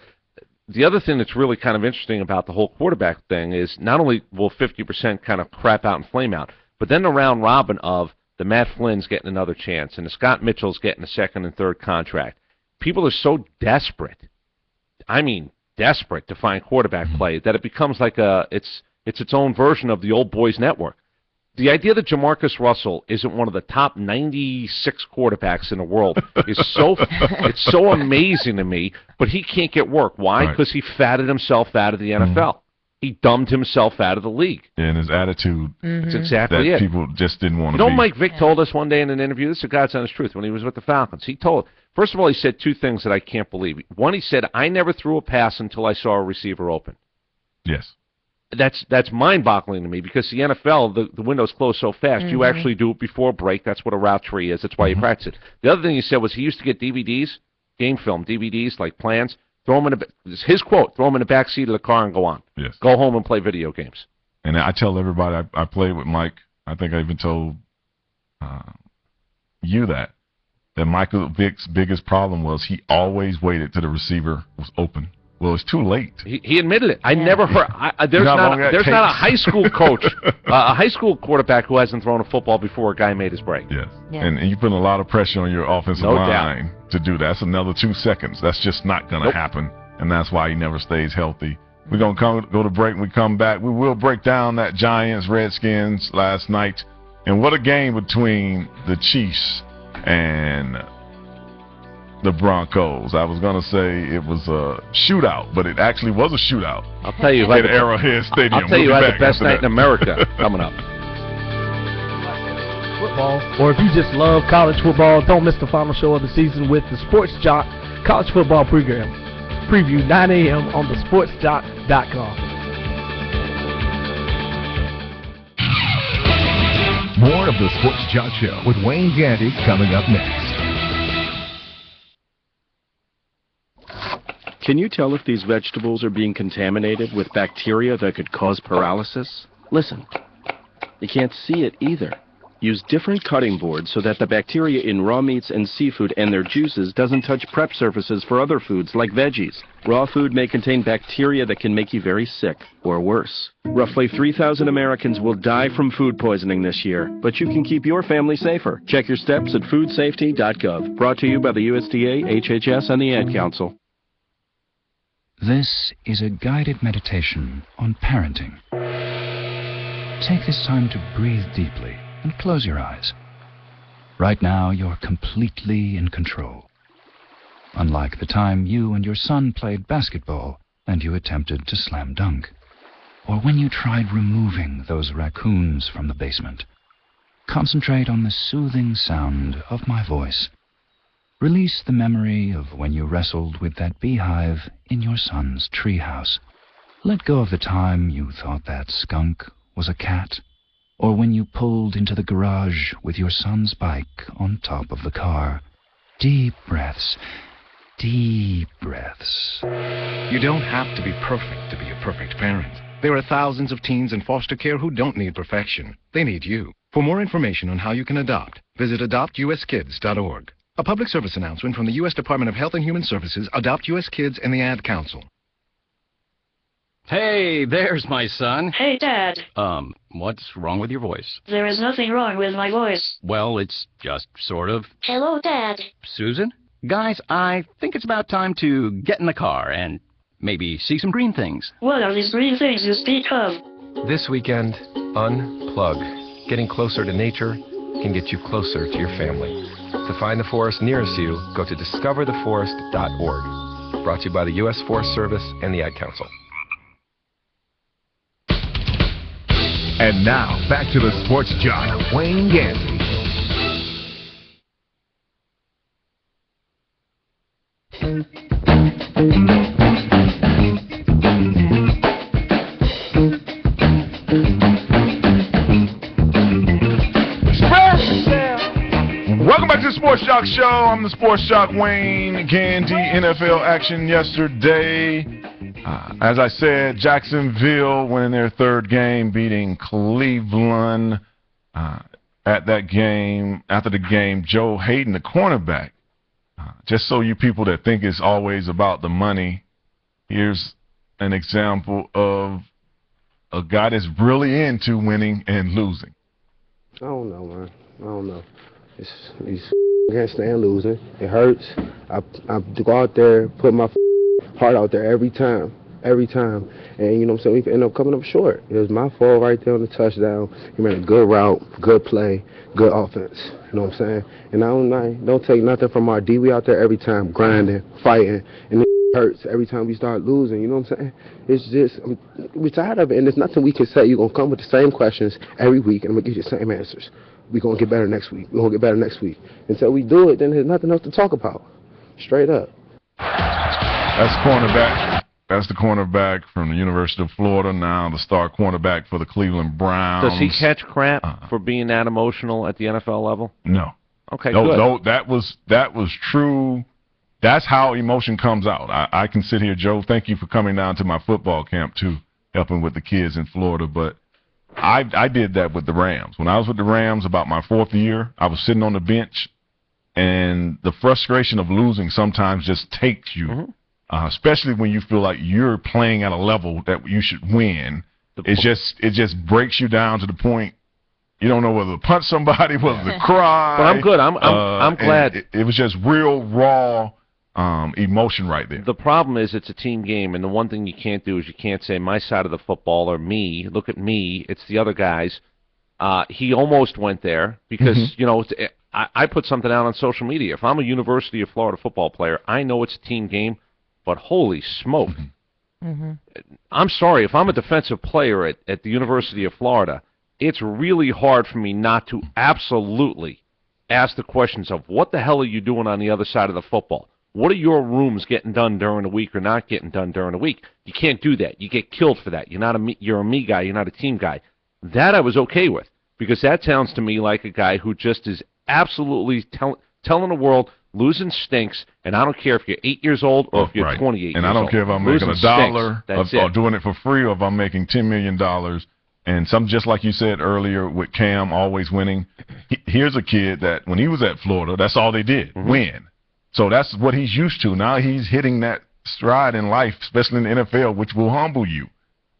The other thing that's really kind of interesting about the whole quarterback thing is not only will 50% kind of crap out and flame out, but then the round robin of the Matt Flynn's getting another chance and the Scott Mitchell's getting a second and third contract. People are so desperate, I mean desperate, to find quarterback play that it becomes like it's its own version of the old boys network. The idea that Jamarcus Russell isn't one of the top 96 quarterbacks in the world is it's so amazing to me, but he can't get work. Why? Because he fatted himself out of the NFL. He dumbed himself out of the league. And his attitude. That's exactly that it. People just didn't want to be. Mike Vick told us one day in an interview, this is God's honest truth, when he was with the Falcons. First of all, he said two things that I can't believe. One, he said, I never threw a pass until I saw a receiver open. Yes. That's mind-boggling to me because the NFL, the windows close so fast, you actually do it before break. That's what a route tree is. That's why you practice it. The other thing he said was he used to get DVDs, game film DVDs, like plans, throw them his quote, throw them in the back seat of the car and go on. Yes. Go home and play video games. And I tell everybody I played with Mike. I think I even told you that Michael Vick's biggest problem was he always waited till the receiver was open. Well, it's too late. He admitted it. I never heard. There's not a high school coach, a high school quarterback who hasn't thrown a football before a guy made his break. Yes. Yeah. And you put a lot of pressure on your offensive line to do that. That's another 2 seconds. That's just not going to happen, and that's why he never stays healthy. We're going to go to break. When we come back, we will break down that Giants-Redskins last night. And what a game between the Chiefs and the Broncos. I was going to say it was a shootout, but it actually was a shootout. I'll tell you at Arrowhead Stadium. I'll tell you the best night in America coming up. Football, or if you just love college football, don't miss the final show of the season with the Sports Jock College Football Preview, 9 a.m. on thesportsjock.com. More of the Sports Jock Show with Wayne Gandy coming up next. Can you tell if these vegetables are being contaminated with bacteria that could cause paralysis? Listen, you can't see it either. Use different cutting boards so that the bacteria in raw meats and seafood and their juices doesn't touch prep surfaces for other foods like veggies. Raw food may contain bacteria that can make you very sick, or worse. Roughly 3,000 Americans will die from food poisoning this year, but you can keep your family safer. Check your steps at foodsafety.gov. Brought to you by the USDA, HHS, and the Ad Council. This is a guided meditation on parenting. Take this time to breathe deeply and close your eyes. Right now, you're completely in control. Unlike the time you and your son played basketball and you attempted to slam dunk, or when you tried removing those raccoons from the basement. Concentrate on the soothing sound of my voice. Release the memory of when you wrestled with that beehive in your son's treehouse. Let go of the time you thought that skunk was a cat, or when you pulled into the garage with your son's bike on top of the car. Deep breaths. Deep breaths. You don't have to be perfect to be a perfect parent. There are thousands of teens in foster care who don't need perfection. They need you. For more information on how you can adopt, visit adoptuskids.org. A public service announcement from the U.S. Department of Health and Human Services, Adopt U.S. Kids, and the Ad Council. Hey, there's my son. Hey, Dad. What's wrong with your voice? There is nothing wrong with my voice. Well, it's just sort of. Hello, Dad. Susan? Guys, I think it's about time to get in the car and maybe see some green things. What are these green things you speak of? This weekend, unplug. Getting closer to nature can get you closer to your family. To find the forest nearest you, go to discovertheforest.org. Brought to you by the U.S. Forest Service and the Ad Council. And now, back to the Sports Jock, Wayne Gandy. Welcome back to Jock Show. I'm the Sports Jock Wayne Gandy. NFL action yesterday. As I said, Jacksonville winning their third game, beating Cleveland. At that game, after the game, Joe Hayden, the cornerback, just so you people that think it's always about the money, here's an example of a guy that's really into winning and losing. I don't know, man. I don't know. I can't stand losing. It hurts. I go out there, put my heart out there every time. And, you know what I'm saying, we end up coming up short. It was my fault right there on the touchdown. He ran a good route, good play, good offense. You know what I'm saying? And I don't take nothing from our D. We out there every time, grinding, fighting, and it hurts every time we start losing. You know what I'm saying? It's just, we're tired of it, and there's nothing we can say. You're going to come with the same questions every week, and I'm going to give you the same answers. We're going to get better next week. We're going to get better next week. Until we do it, then there's nothing else to talk about. Straight up. That's cornerback. That's the cornerback from the University of Florida, now the star cornerback for the Cleveland Browns. Does he catch crap for being that emotional at the NFL level? No. Okay, good. No, that was true. That's how emotion comes out. I can sit here, Joe, thank you for coming down to my football camp, too, helping with the kids in Florida. But I did that with the Rams. When I was with the Rams about my fourth year, I was sitting on the bench, and the frustration of losing sometimes just takes you. Especially when you feel like you're playing at a level that you should win. It just breaks you down to the point you don't know whether to punch somebody, whether to cry. But I'm good. I'm glad. It was just real raw emotion right there. The problem is it's a team game, and the one thing you can't do is you can't say my side of the football or me. Look at me. It's the other guys. He almost went there because, you know, I put something out on social media. If I'm a University of Florida football player, I know it's a team game. But holy smoke. I'm sorry, if I'm a defensive player at the University of Florida, it's really hard for me not to absolutely ask the questions of what the hell are you doing on the other side of the football? What are your rooms getting done during the week or not getting done during the week? You can't do that. You get killed for that. You're a me guy. You're not a team guy. That I was okay with because that sounds to me like a guy who just is absolutely telling the world, losing stinks, and I don't care if you're 8 years old or if you're 28 years old. And I don't care if I'm making $1 or doing it for free or if I'm making $10 million. And some, just like you said earlier with Cam always winning, here's a kid that when he was at Florida, that's all they did, win. So that's what he's used to. Now he's hitting that stride in life, especially in the NFL, which will humble you.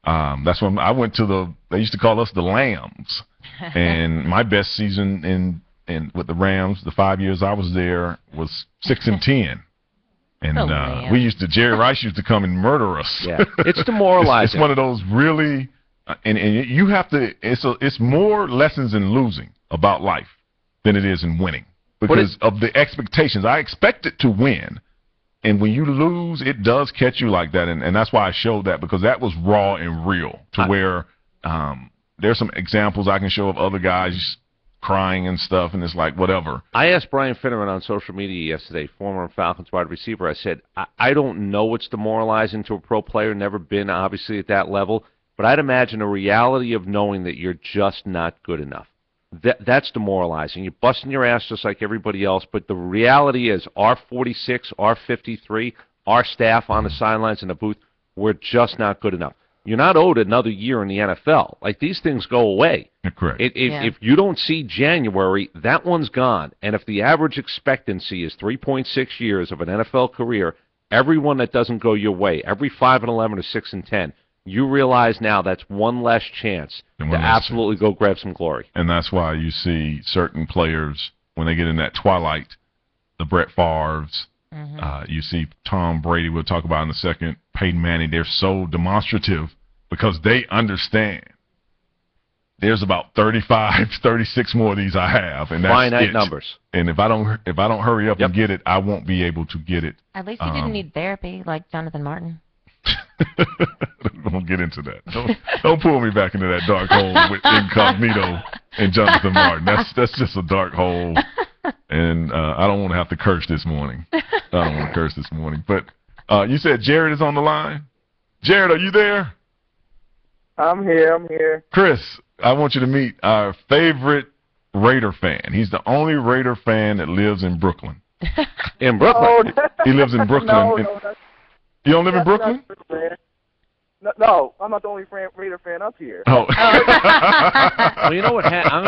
That's when I went to they used to call us the Lambs. And my best season and with the Rams, the 5 years I was there, was 6-10, and Jerry Rice used to come and murder us. Yeah, it's demoralizing. It's one of those really, and you have to. It's more lessons in losing about life than it is in winning because of the expectations. I expected to win, and when you lose, it does catch you like that, and that's why I showed that because that was raw and real. To where there's some examples I can show of other guys crying and stuff, and it's like, whatever. I asked Brian Finneran on social media yesterday, former Falcons wide receiver, I said, I don't know what's demoralizing to a pro player, never been obviously at that level, but I'd imagine a reality of knowing that you're just not good enough. That's demoralizing. You're busting your ass just like everybody else, but the reality is our 46, our 53, our staff on the sidelines in the booth, we're just not good enough. You're not owed another year in the NFL. Like, these things go away. Correct. If you don't see January, that one's gone. And if the average expectancy is 3.6 years of an NFL career, everyone that doesn't go your way, every 5-11 or 6-10, you realize now that's one less chance to absolutely go grab some glory. And that's why you see certain players, when they get in that twilight, the Brett Favres, you see Tom Brady, we'll talk about in a second, Peyton Manning, they're so demonstrative because they understand there's about 35, 36 more of these I have, and that's finite numbers. And if I don't hurry up and get it, I won't be able to get it. At least you didn't need therapy like Jonathan Martin. Don't get into that. Don't pull me back into that dark hole with Incognito and Jonathan Martin. That's just a dark hole. And I don't want to have to curse this morning. But you said Jared is on the line? Jared, are you there? I'm here. Chris, I want you to meet our favorite Raider fan. He's the only Raider fan that lives in Brooklyn. In Brooklyn? He lives in Brooklyn. No, and- no, that's, you don't live in that's Brooklyn? not true, man. No, I'm not the only Raider fan up here. Oh. Well, you know what? I'm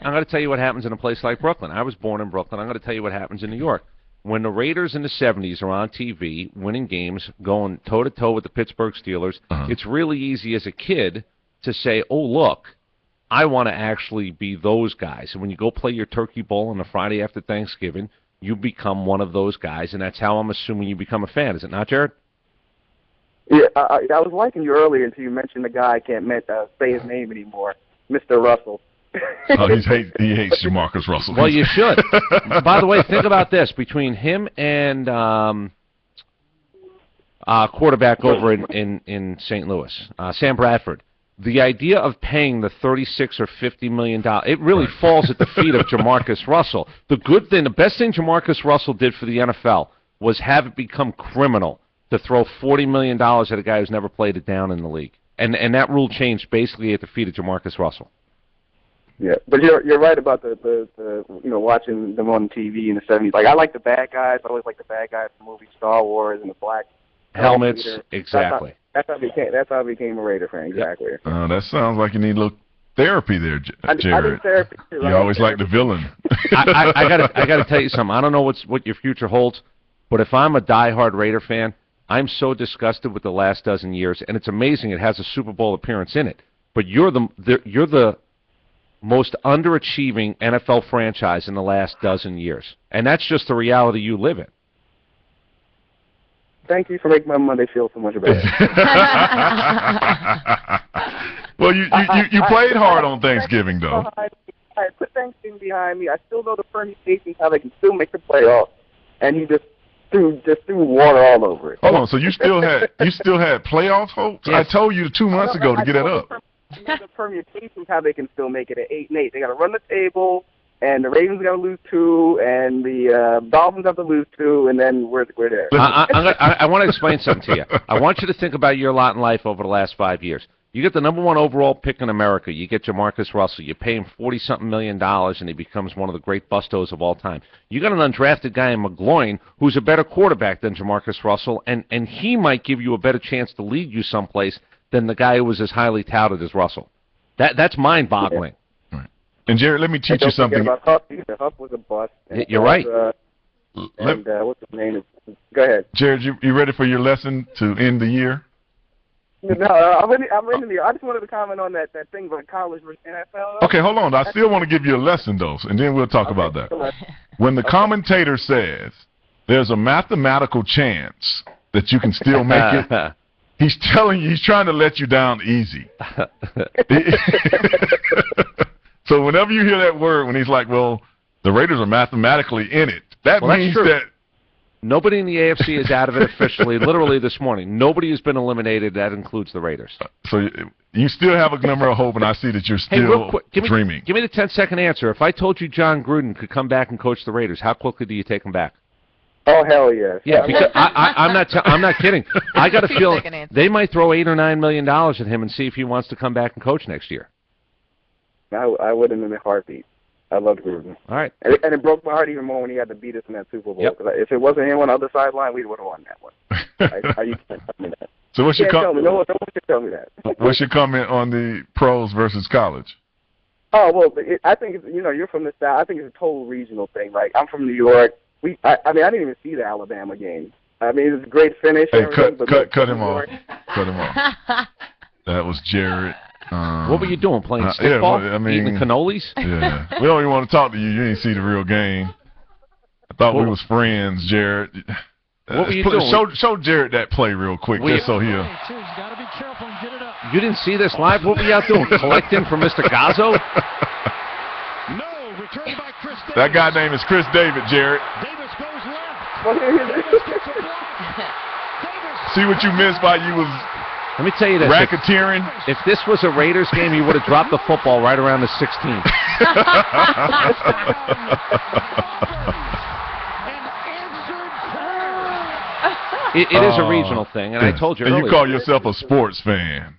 going to tell you what happens in a place like Brooklyn. I was born in Brooklyn. I'm going to tell you what happens in New York. When the Raiders in the 70s are on TV, winning games, going toe-to-toe with the Pittsburgh Steelers, it's really easy as a kid to say, oh, look, I want to actually be those guys. And when you go play your Turkey Bowl on the Friday after Thanksgiving, you become one of those guys, and that's how I'm assuming you become a fan. Is it not, Jared? Yeah, I was liking you earlier until you mentioned the guy I can't say his name anymore, Mr. Russell. Oh, he hates Jamarcus Russell. Well, you should. By the way, think about this. Between him and quarterback over in St. Louis, Sam Bradford, the idea of paying the $36 or $50 million, it really falls at the feet of Jamarcus Russell. The best thing Jamarcus Russell did for the NFL was have it become criminal to throw $40 million at a guy who's never played it down in the league. And that rule changed basically at the feet of Jamarcus Russell. Yeah, but you're right about the watching them on TV in the 70s. Like, I like the bad guys. I always like the bad guys from the movie Star Wars and the black helmets. Peter. Exactly. That's how I became a Raider fan. Exactly. That sounds like you need a little therapy there, Jared. I need therapy too. You always like the villain. I gotta tell you something. I don't know what your future holds, but if I'm a diehard Raider fan, I'm so disgusted with the last dozen years, and it's amazing it has a Super Bowl appearance in it. But you're the most underachieving NFL franchise in the last dozen years, and that's just the reality you live in. Thank you for making my Monday feel so much better. Well, you played hard on Thanksgiving, though. I put Thanksgiving behind me. I still know the permutations how they can still make the playoffs, and he just threw water all over it. Hold on, so you still had playoff hopes? Yes. I told you 2 months ago to get it up. The permutations how they can still make it at 8-8. They got to run the table, and the Ravens got to lose 2, and the Dolphins have to lose 2, and then we're there. I want to explain something to you. I want you to think about your lot in life over the last 5 years. You get the number 1 overall pick in America. You get Jamarcus Russell. You pay him $40-something million, and he becomes one of the great bustos of all time. You got an undrafted guy in McGloin who's a better quarterback than Jamarcus Russell, and he might give you a better chance to lead you someplace than the guy who was as highly touted as Russell. That's mind-boggling. Right. And, Jared, let me teach you something. About Huff. Huff was a bust. You're right. What's his name? Go ahead. Jared, you ready for your lesson to end the year? No, I'm in the. I just wanted to comment on that thing about college versus NFL. Okay, hold on. I still want to give you a lesson, though, and then we'll talk about that. When the commentator says there's a mathematical chance that you can still make it, he's trying to let you down easy. So whenever you hear that word, when he's like, well, the Raiders are mathematically in it, that means that nobody in the AFC is out of it officially. Literally this morning, nobody has been eliminated. That includes the Raiders. So you still have a glimmer of hope, and I see that you're still real quick, dreaming. Give me the 10-second answer. If I told you John Gruden could come back and coach the Raiders, how quickly do you take him back? Oh, hell yes. Yeah, because I'm not kidding. I got a feeling they might throw $8 or $9 million at him and see if he wants to come back and coach next year. I wouldn't in a heartbeat. I loved Gruden. All right. And it broke my heart even more when he had to beat us in that Super Bowl. Yep. Cause if it wasn't him on the other sideline, we would have won that one. You can't tell me that. So what's your no one can tell me that. What's your comment on the pros versus college? Oh well, I think it's, you're from the South. I think it's a total regional thing. Like I'm from New York. I didn't even see the Alabama game. I mean, it was a great finish. Hey, cut him off. Cut him off. That was Jared. What were you doing? Playing stickball? Eating cannolis? Yeah. We don't even want to talk to you. You didn't see the real game. I thought we was friends, Jared. What were you doing? Show Jared that play real quick, just so he'll. You didn't see this live? What were you out doing? Collecting for Mr. Gazzo? That guy name is Chris David, Jared. See what you missed by you was. Let me tell you this. Racketeering. If this was a Raiders game, he would have dropped the football right around the 16th. It is a regional thing, and I told you earlier. And you call yourself a sports fan.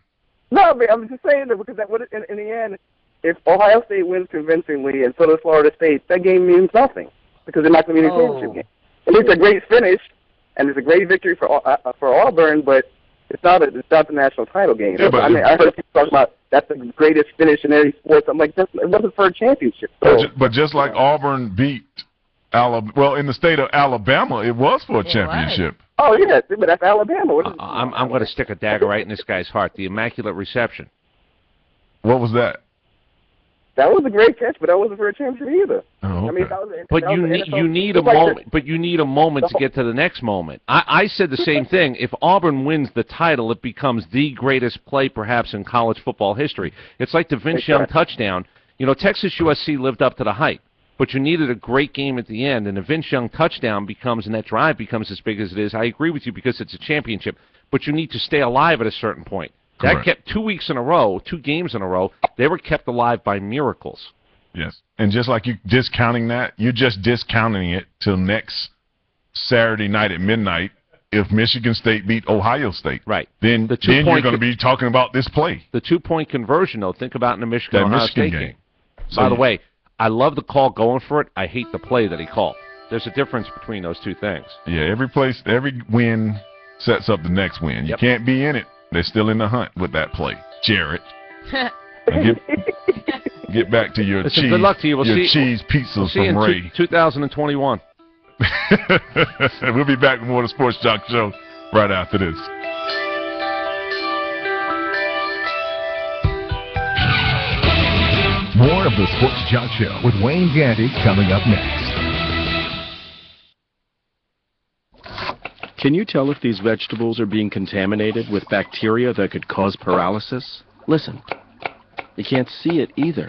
No, I'm just saying that because in the end, if Ohio State wins convincingly and so does Florida State, that game means nothing because they're not going to be in the championship game. And it's a great finish, and it's a great victory for Auburn, but it's not the national title game. Yeah, but I mean, I heard people talk about that's the greatest finish in any sport. I'm like, it wasn't for a championship. So, but just like Auburn beat Alabama, well, in the state of Alabama, it was for a championship. Oh yeah, but that's Alabama. I'm going to stick a dagger right in this guy's heart. The Immaculate Reception. What was that? That was a great catch, but that wasn't for a championship either. Oh, okay. I mean, that was, But that you was need you need a moment. But you need a moment to get to the next moment. I said the same thing. If Auburn wins the title, it becomes the greatest play perhaps in college football history. It's like the Vince Young touchdown. You know, Texas USC lived up to the hype, but you needed a great game at the end, and the Vince Young touchdown becomes, and that drive becomes as big as it is. I agree with you because it's a championship, but you need to stay alive at a certain point. That kept 2 weeks in a row, 2 games in a row. They were kept alive by miracles. Yes, and just like you discounting that, you're just discounting it till next Saturday night at midnight. If Michigan State beat Ohio State, right? Then you're going to be talking about this play. The 2-point conversion, though. Think about in the Michigan-Ohio State game. So by the way, I love the call going for it. I hate the play that he called. There's a difference between those two things. Yeah, every win sets up the next win. You can't be in it. They're still in the hunt with that play. Jarrett. Get back to your Listen, cheese. good luck to you. We'll see, cheese pizzas we'll see from in Ray. 2021. We'll be back with more of the Sports Jock Show right after this. More of the Sports Jock Show with Wayne Gandy coming up next. Can you tell if these vegetables are being contaminated with bacteria that could cause paralysis? Listen, you can't see it either.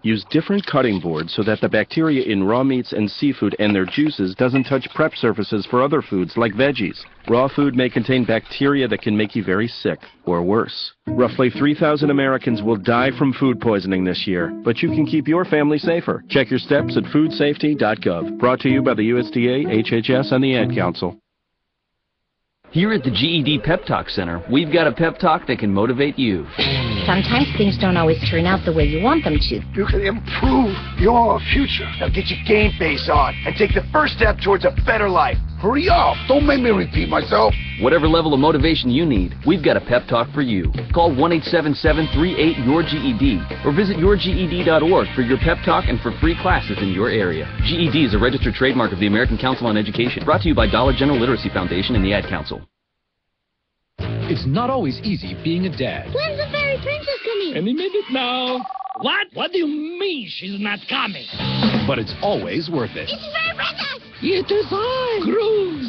Use different cutting boards so that the bacteria in raw meats and seafood and their juices doesn't touch prep surfaces for other foods like veggies. Raw food may contain bacteria that can make you very sick, or worse. Roughly 3,000 Americans will die from food poisoning this year, but you can keep your family safer. Check your steps at foodsafety.gov. Brought to you by the USDA, HHS, and the Ad Council. Here at the GED Pep Talk Center, we've got a pep talk that can motivate you. Sometimes things don't always turn out the way you want them to. You can improve your future. Now get your game face on and take the first step towards a better life. Hurry up. Don't make me repeat myself. Whatever level of motivation you need, we've got a pep talk for you. Call 1-877-38-YOUR-GED or visit yourged.org for your pep talk and for free classes in your area. GED is a registered trademark of the American Council on Education, brought to you by Dollar General Literacy Foundation and the Ad Council. It's not always easy being a dad. When's the fairy princess coming? Any minute now. What? What do you mean she's not coming? But it's always worth it. It's the fairy princess! It is I, Groove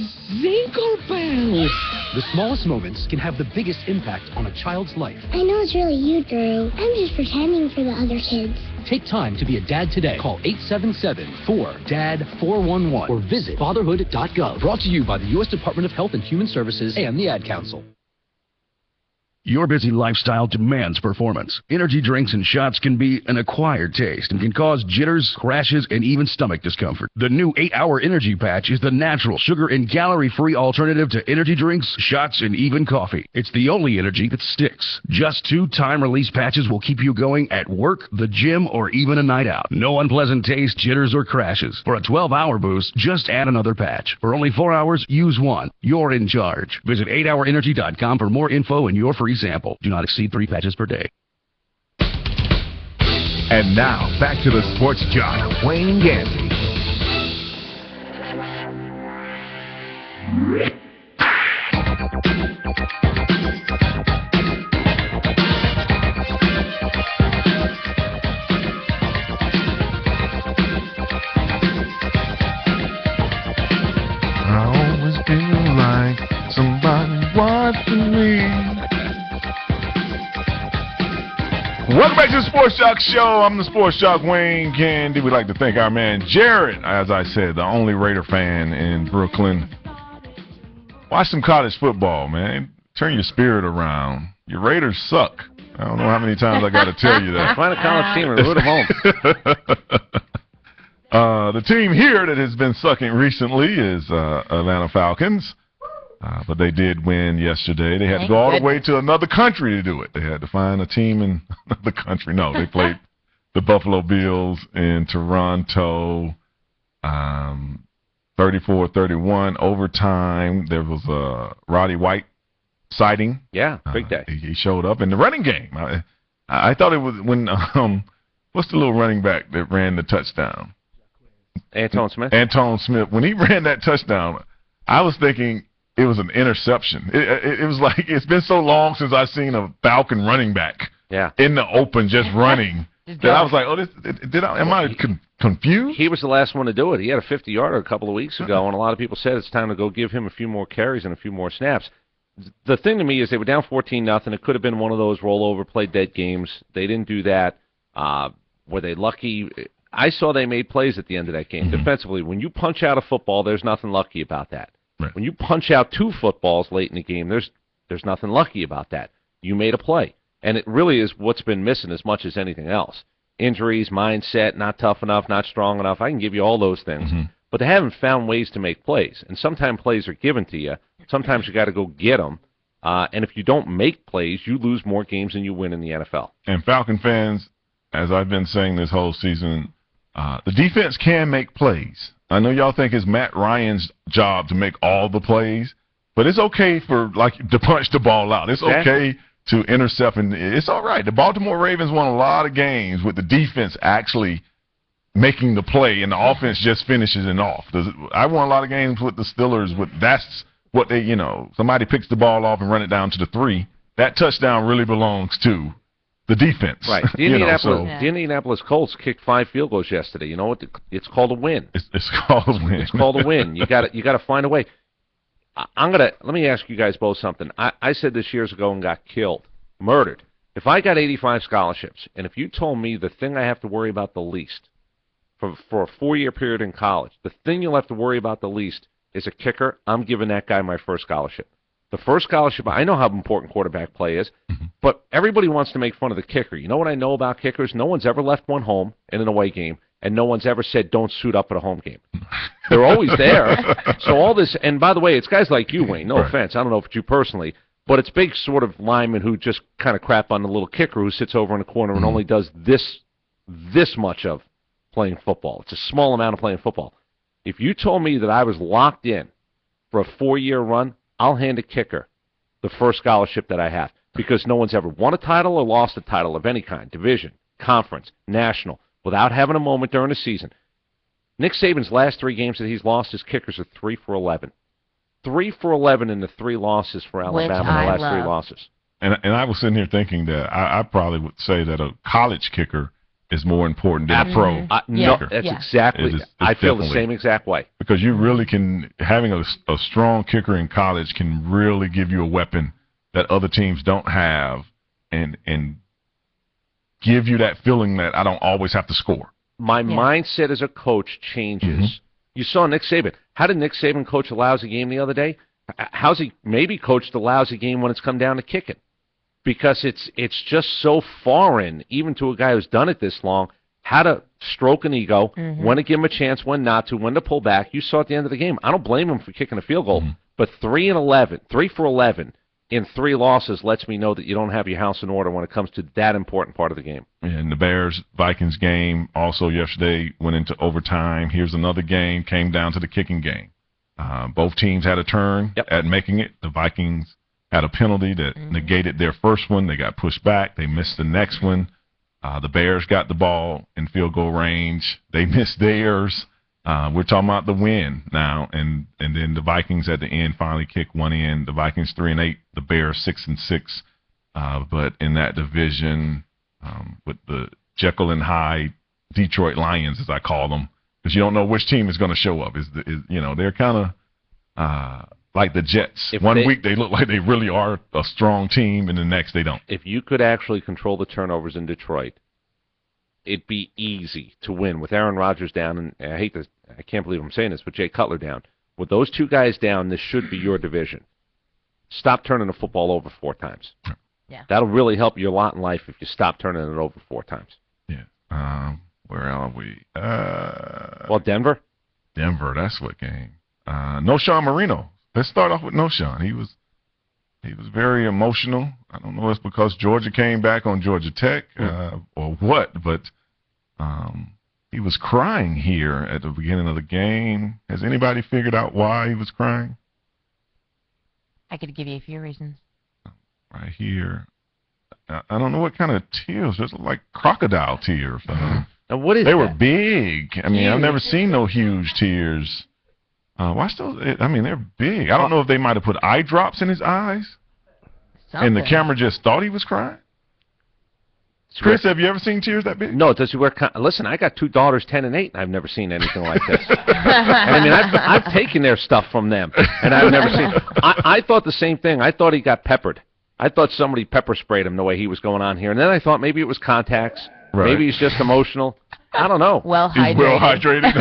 Zinklebell. The smallest moments can have the biggest impact on a child's life. I know it's really you, Drew. I'm just pretending for the other kids. Take time to be a dad today. Call 877-4DAD-411 or visit fatherhood.gov. Brought to you by the U.S. Department of Health and Human Services and the Ad Council. Your busy lifestyle demands performance. Energy drinks and shots can be an acquired taste and can cause jitters, crashes, and even stomach discomfort. The new 8-Hour Energy Patch is the natural, sugar, and calorie-free alternative to energy drinks, shots, and even coffee. It's the only energy that sticks. Just 2 time-release patches will keep you going at work, the gym, or even a night out. No unpleasant taste, jitters, or crashes. For a 12-hour boost, just add another patch. For only 4 hours, use one. You're in charge. Visit 8hourenergy.com for more info and your free sample. Do not exceed 3 patches per day. And now, back to the Sports Jock, Wayne Gandy. I always feel like somebody watching me. Welcome back to the Sports Jock Show. I'm the Sports Jock, Wayne Gandy. We'd like to thank our man Jarrett, as I said, the only Raider fan in Brooklyn. Watch some college football, man. Turn your spirit around. Your Raiders suck. I don't know how many times I got to tell you that. Find a college team and root them home. The team here that has been sucking recently is Atlanta Falcons. But they did win yesterday. They had to go all the way to another country to do it. They had to find a team in another country. No, they played the Buffalo Bills in Toronto, 34-31 overtime. There was a Roddy White sighting. Yeah, big day. He showed up in the running game. I thought it was when what's the little running back that ran the touchdown? Anton Smith. Anton Smith. When he ran that touchdown, I was thinking it was an interception. It was like it's been so long since I've seen a Falcon running back in the open just running that I was like, oh, am I confused? He was the last one to do it. He had a 50-yarder a couple of weeks ago, and a lot of people said it's time to go give him a few more carries and a few more snaps. The thing to me is they were down 14-0. It could have been one of those rollover, play dead games. They didn't do that. Were they lucky? I saw they made plays at the end of that game. Defensively, when you punch out a football, there's nothing lucky about that. Right. When you punch out 2 footballs late in the game, there's nothing lucky about that. You made a play. And it really is what's been missing as much as anything else. Injuries, mindset, not tough enough, not strong enough. I can give you all those things. But they haven't found ways to make plays. And sometimes plays are given to you. Sometimes you got to go get them. And if you don't make plays, you lose more games than you win in the NFL. And Falcon fans, as I've been saying this whole season, the defense can make plays. I know y'all think it's Matt Ryan's job to make all the plays, but it's okay to punch the ball out. It's okay to intercept, and it's all right. The Baltimore Ravens won a lot of games with the defense actually making the play, and the offense just finishes it off. I won a lot of games with the Steelers. That's what they, somebody picks the ball off and run it down to the 3. That touchdown really belongs to the defense. Right. The Indianapolis Colts kicked 5 field goals yesterday. You know what? It's called a win. It's called a win. It's called a win. You got to find a way. Let me ask you guys both something. I said this years ago and got killed, murdered. If I got 85 scholarships, and if you told me the thing I have to worry about the least for a 4-year period in college, the thing you'll have to worry about the least is a kicker, I'm giving that guy my first scholarship. The first scholarship, I know how important quarterback play is, but everybody wants to make fun of the kicker. You know what I know about kickers? No one's ever left one home in an away game, and no one's ever said don't suit up at a home game. They're always there. So all this, and by the way, it's guys like you, Wayne, no offense, I don't know if it's you personally, but it's big sort of linemen who just kind of crap on the little kicker who sits over in the corner and only does this much of playing football. It's a small amount of playing football. If you told me that I was locked in for a 4-year run, I'll hand a kicker the first scholarship that I have because no one's ever won a title or lost a title of any kind, division, conference, national, without having a moment during the season. Nick Saban's last 3 games that he's lost, his kickers are 3 for 11. 3 for 11 in the 3 losses for Alabama in the last 3 losses. And I was sitting here thinking that I probably would say that a college kicker is more important than a pro. No, that's exactly. I feel the same exact way. Because you really can, having a strong kicker in college can really give you a weapon that other teams don't have and give you that feeling that I don't always have to score. My mindset as a coach changes. You saw Nick Saban. How did Nick Saban coach a lousy game the other day? How's he maybe coached a lousy game when it's come down to kicking? Because it's just so foreign, even to a guy who's done it this long, how to stroke an ego, when to give him a chance, when not to, when to pull back. You saw at the end of the game. I don't blame him for kicking a field goal, but 3 for 11 in 3 losses lets me know that you don't have your house in order when it comes to that important part of the game. And the Bears-Vikings game also yesterday went into overtime. Here's another game, came down to the kicking game. Both teams had a turn at making it. The Vikings had a penalty that negated their first one. They got pushed back. They missed the next one. The Bears got the ball in field goal range. They missed theirs. We're talking about the win now, and then the Vikings at the end finally kicked one in. The Vikings 3-8, the Bears 6-6. But in that division, with the Jekyll and Hyde Detroit Lions, as I call them, because you don't know which team is going to show up. They're kind of like the Jets. One week they look like they really are a strong team, and the next they don't. If you could actually control the turnovers in Detroit, it'd be easy to win with Aaron Rodgers down, and I can't believe I'm saying this, but Jay Cutler down. With those 2 guys down, this should be your division. Stop turning the football over 4 times. Yeah. That'll really help you a lot in life if you stop turning it over 4 times. Yeah. Where are we? Well, Denver. Denver, that's what game. Knowshon Moreno. Let's start off with Knowshon. He was very emotional. I don't know if it's because Georgia came back on Georgia Tech or what, but He was crying here at the beginning of the game. Has anybody figured out why he was crying? I could give you a few reasons. Right here. I don't know what kind of tears. Just like crocodile tears. And what is They that? were big. I mean, I've Huge. never seen no huge tears. Watch those. I mean, they're big. I don't know if they might have put eye drops in his eyes, and the Something. camera just thought he was crying. Chris, have you ever seen tears that big? No, does he wear? Listen, I got 2 daughters, 10 and 8, and I've never seen anything like this. I mean, I've taken their stuff from them, and I've never seen. I thought the same thing. I thought he got peppered. I thought somebody pepper sprayed him the way he was going on here, and then I thought maybe it was contacts. Right. Maybe he's just emotional. I don't know. Well He's well hydrated.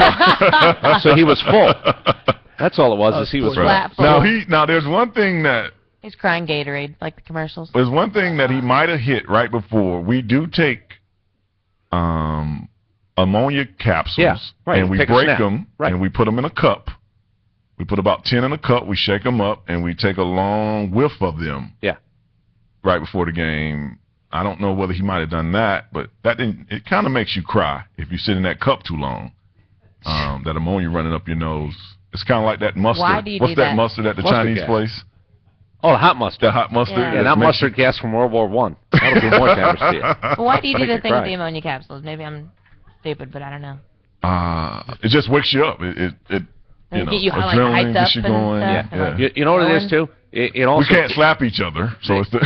So he was full. That's all it was. Is he was full. Flat full. Now there's one thing that He's crying Gatorade, like the commercials. there's one thing that he might have hit right before. We do take ammonia capsules, Yeah, right. and we Take a break snap. them, Right. and we put them in a cup. We put about 10 in a cup. We shake them up, and we take a long whiff of them. Yeah. Right before the game. I don't know whether he might have done that, but that didn't. It kind of makes you cry if you sit in that cup too long. That ammonia running up your nose. It's kind of like that mustard. Why do you What's do that that? mustard at the Mustard Chinese gas. place? Oh, the hot mustard. The hot mustard. Yeah. Yeah, not makes mustard gas from World War One. That'll do more damage to you. But why do you do Make the you thing with cry. the ammonia capsules? Maybe I'm stupid, but I don't know. It just wakes you up. It They you know, get you, like, adrenaline hyped gets you up and going. stuff, Yeah. and, You know what it is too? It also We can't slap each other, so it's the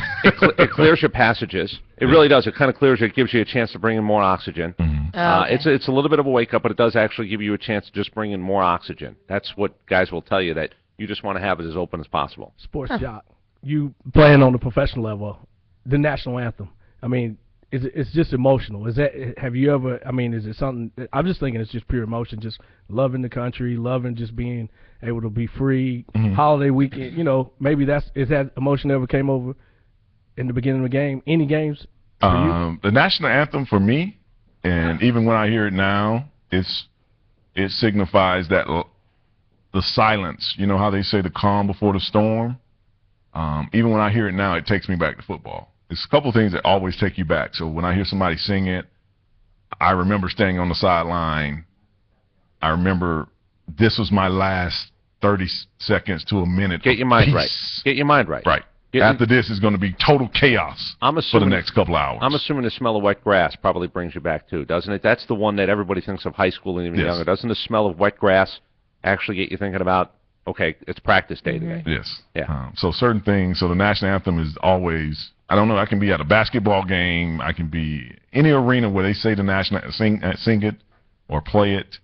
it clears your passages. It really does. It kind of clears you. It gives you a chance to bring in more oxygen. Oh, okay. It's a little bit of a wake up, but it does actually give you a chance to just bring in more oxygen. That's what guys will tell you, that you just want to have it as open as possible. Sports jock. You playing on the professional level, the national anthem. I mean, it's just emotional. Is that? Have you ever? I mean, is it something? I'm just thinking it's just pure emotion, just loving the country, loving just being able to be free. Holiday weekend, you know, maybe is that emotion ever came over in the beginning of the game? Any games? For you? The national anthem for me, and even when I hear it now, it signifies that the silence. You know how they say the calm before the storm. Even when I hear it now, it takes me back to football. There's a couple things that always take you back. So when I hear somebody sing it, I remember staying on the sideline. I remember this was my last 30 seconds to a minute. Get your mind peace. right. Get your mind right. Right. Get- After this is going to be total chaos I'm for the assuming next couple hours. I'm assuming the smell of wet grass probably brings you back too, doesn't it? That's the one that everybody thinks of high school and even Yes. younger. Doesn't the smell of wet grass actually get you thinking about, okay, it's practice day today? Yes. Yeah. So certain things. So the national anthem is always. I don't know. I can be at a basketball game. I can be any arena where they say the national sing it or play it.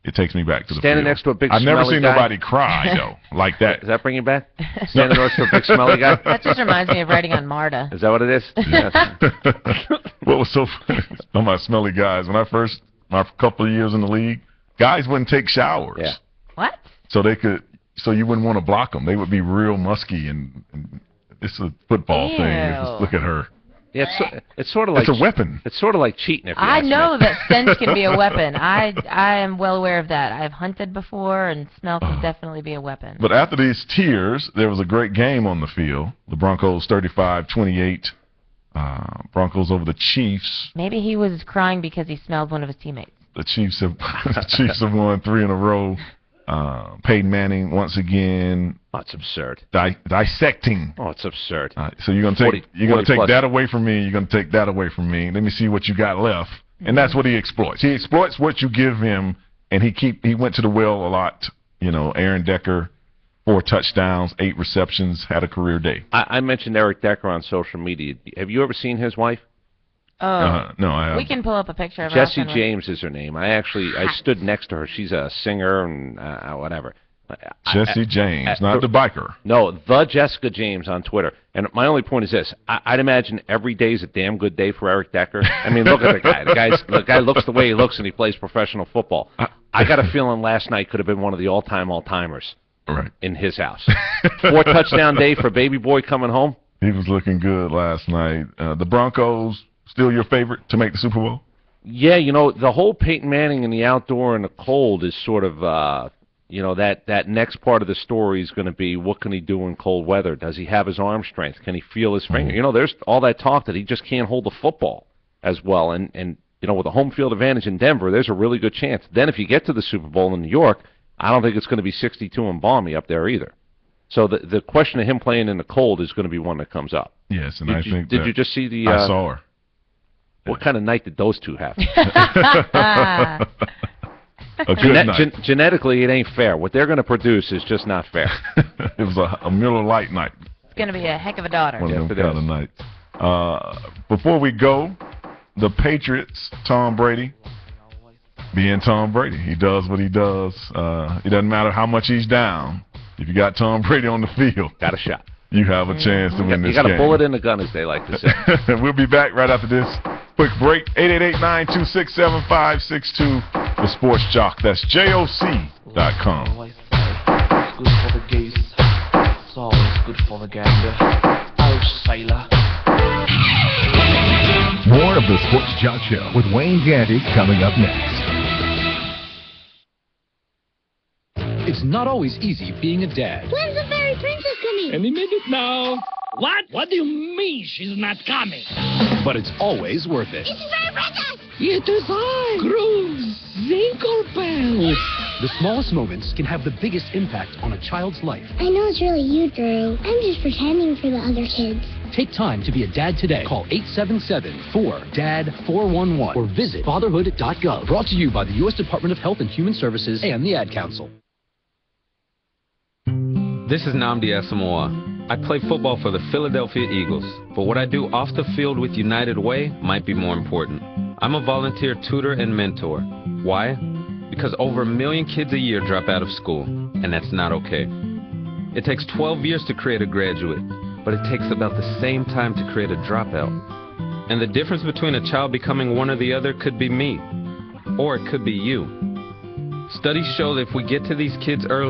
It takes me back to the Standing field. next to a big I've never smelly seen guy. nobody cry though like that. Does that bring you back? Standing next to a big smelly guy? That just reminds me of writing on MARTA. Is that what it is? Yeah. What was so funny about smelly guys? When I first my couple of years in the league, guys wouldn't take showers. Yeah. What? So you wouldn't want to block them. They would be real musky and it's a football thing. It's just, Ew. look at her. Yeah, it's sort of like It's a weapon. It's sort of like cheating. If you I ask me. know that stench can be a weapon. I am well aware of that. I've hunted before, and smell can definitely be a weapon. But after these tears, there was a great game on the field. The Broncos 35-28. Broncos over the Chiefs. Maybe he was crying because he smelled one of his teammates. The Chiefs have won 3 in a row. Peyton Manning once again. Oh, it's absurd. Dissecting. Oh, it's absurd. So you're gonna 40 take plus. that away from me. You're gonna take that away from me. Let me see what you got left. And that's what he exploits. He exploits what you give him, and he went to the well a lot. You know, Aaron Decker, 4 touchdowns, 8 receptions, had a career day. I mentioned Eric Decker on social media. Have you ever seen his wife? Oh, No, I haven't. we can pull up a picture of her. Jesse I'll send one. James is her name. I stood next to her. She's a singer and whatever. Jesse James, not the biker. No, the Jessica James on Twitter. And my only point is this: I'd imagine every day is a damn good day for Eric Decker. I mean, look at the guy. The guy looks the way he looks, and he plays professional football. I got a feeling last night could have been one of the all-timers. Right. In his house. 4 touchdown day for baby boy coming home. He was looking good last night. The Broncos, still your favorite to make the Super Bowl? Yeah, you know, the whole Peyton Manning in the outdoor and the cold is sort of, that next part of the story is going to be, what can he do in cold weather? Does he have his arm strength? Can he feel his finger? You know, there's all that talk that he just can't hold the football as well. And You know, with a home field advantage in Denver, there's a really good chance. Then if you get to the Super Bowl in New York, I don't think it's going to be 62 and balmy up there either. So the question of him playing in the cold is going to be one that comes up. Yes, and did you just see the? I saw her. What kind of night did those two have? A good night. Genetically, it ain't fair. What they're going to produce is just not fair. It was a Miller Lite night. It's going to be a heck of a daughter. One of them kind of nights. Before we go, the Patriots, Tom Brady, being Tom Brady, he does what he does. It doesn't matter how much he's down. If you got Tom Brady on the field, got a shot. You have a chance to win this game. You got a bullet in the gun, as they like to say. We'll be back right after this quick break. 888-926-7562. The Sports Jock. That's JOC.com. It's good for the geese. It's always good for the gander. Oh, sailor. More of the Sports Jock Show with Wayne Gandy coming up next. It's not always easy being a dad. When's the fairy princess coming? Any minute now. What? What do you mean she's not coming? But it's always worth it. It's the fairy princess! It is I, Groove Zinklebell. The smallest moments can have the biggest impact on a child's life. I know it's really you, Drew. I'm just pretending for the other kids. Take time to be a dad today. Call 877-4DAD-411 or visit fatherhood.gov. Brought to you by the U.S. Department of Health and Human Services and the Ad Council. This is Nnamdi Asamoah. I play football for the Philadelphia Eagles, but what I do off the field with United Way might be more important. I'm a volunteer tutor and mentor. Why? Because over 1 million kids a year drop out of school, and that's not okay. It takes 12 years to create a graduate, but it takes about the same time to create a dropout. And the difference between a child becoming one or the other could be me, or it could be you. Studies show that if we get to these kids early,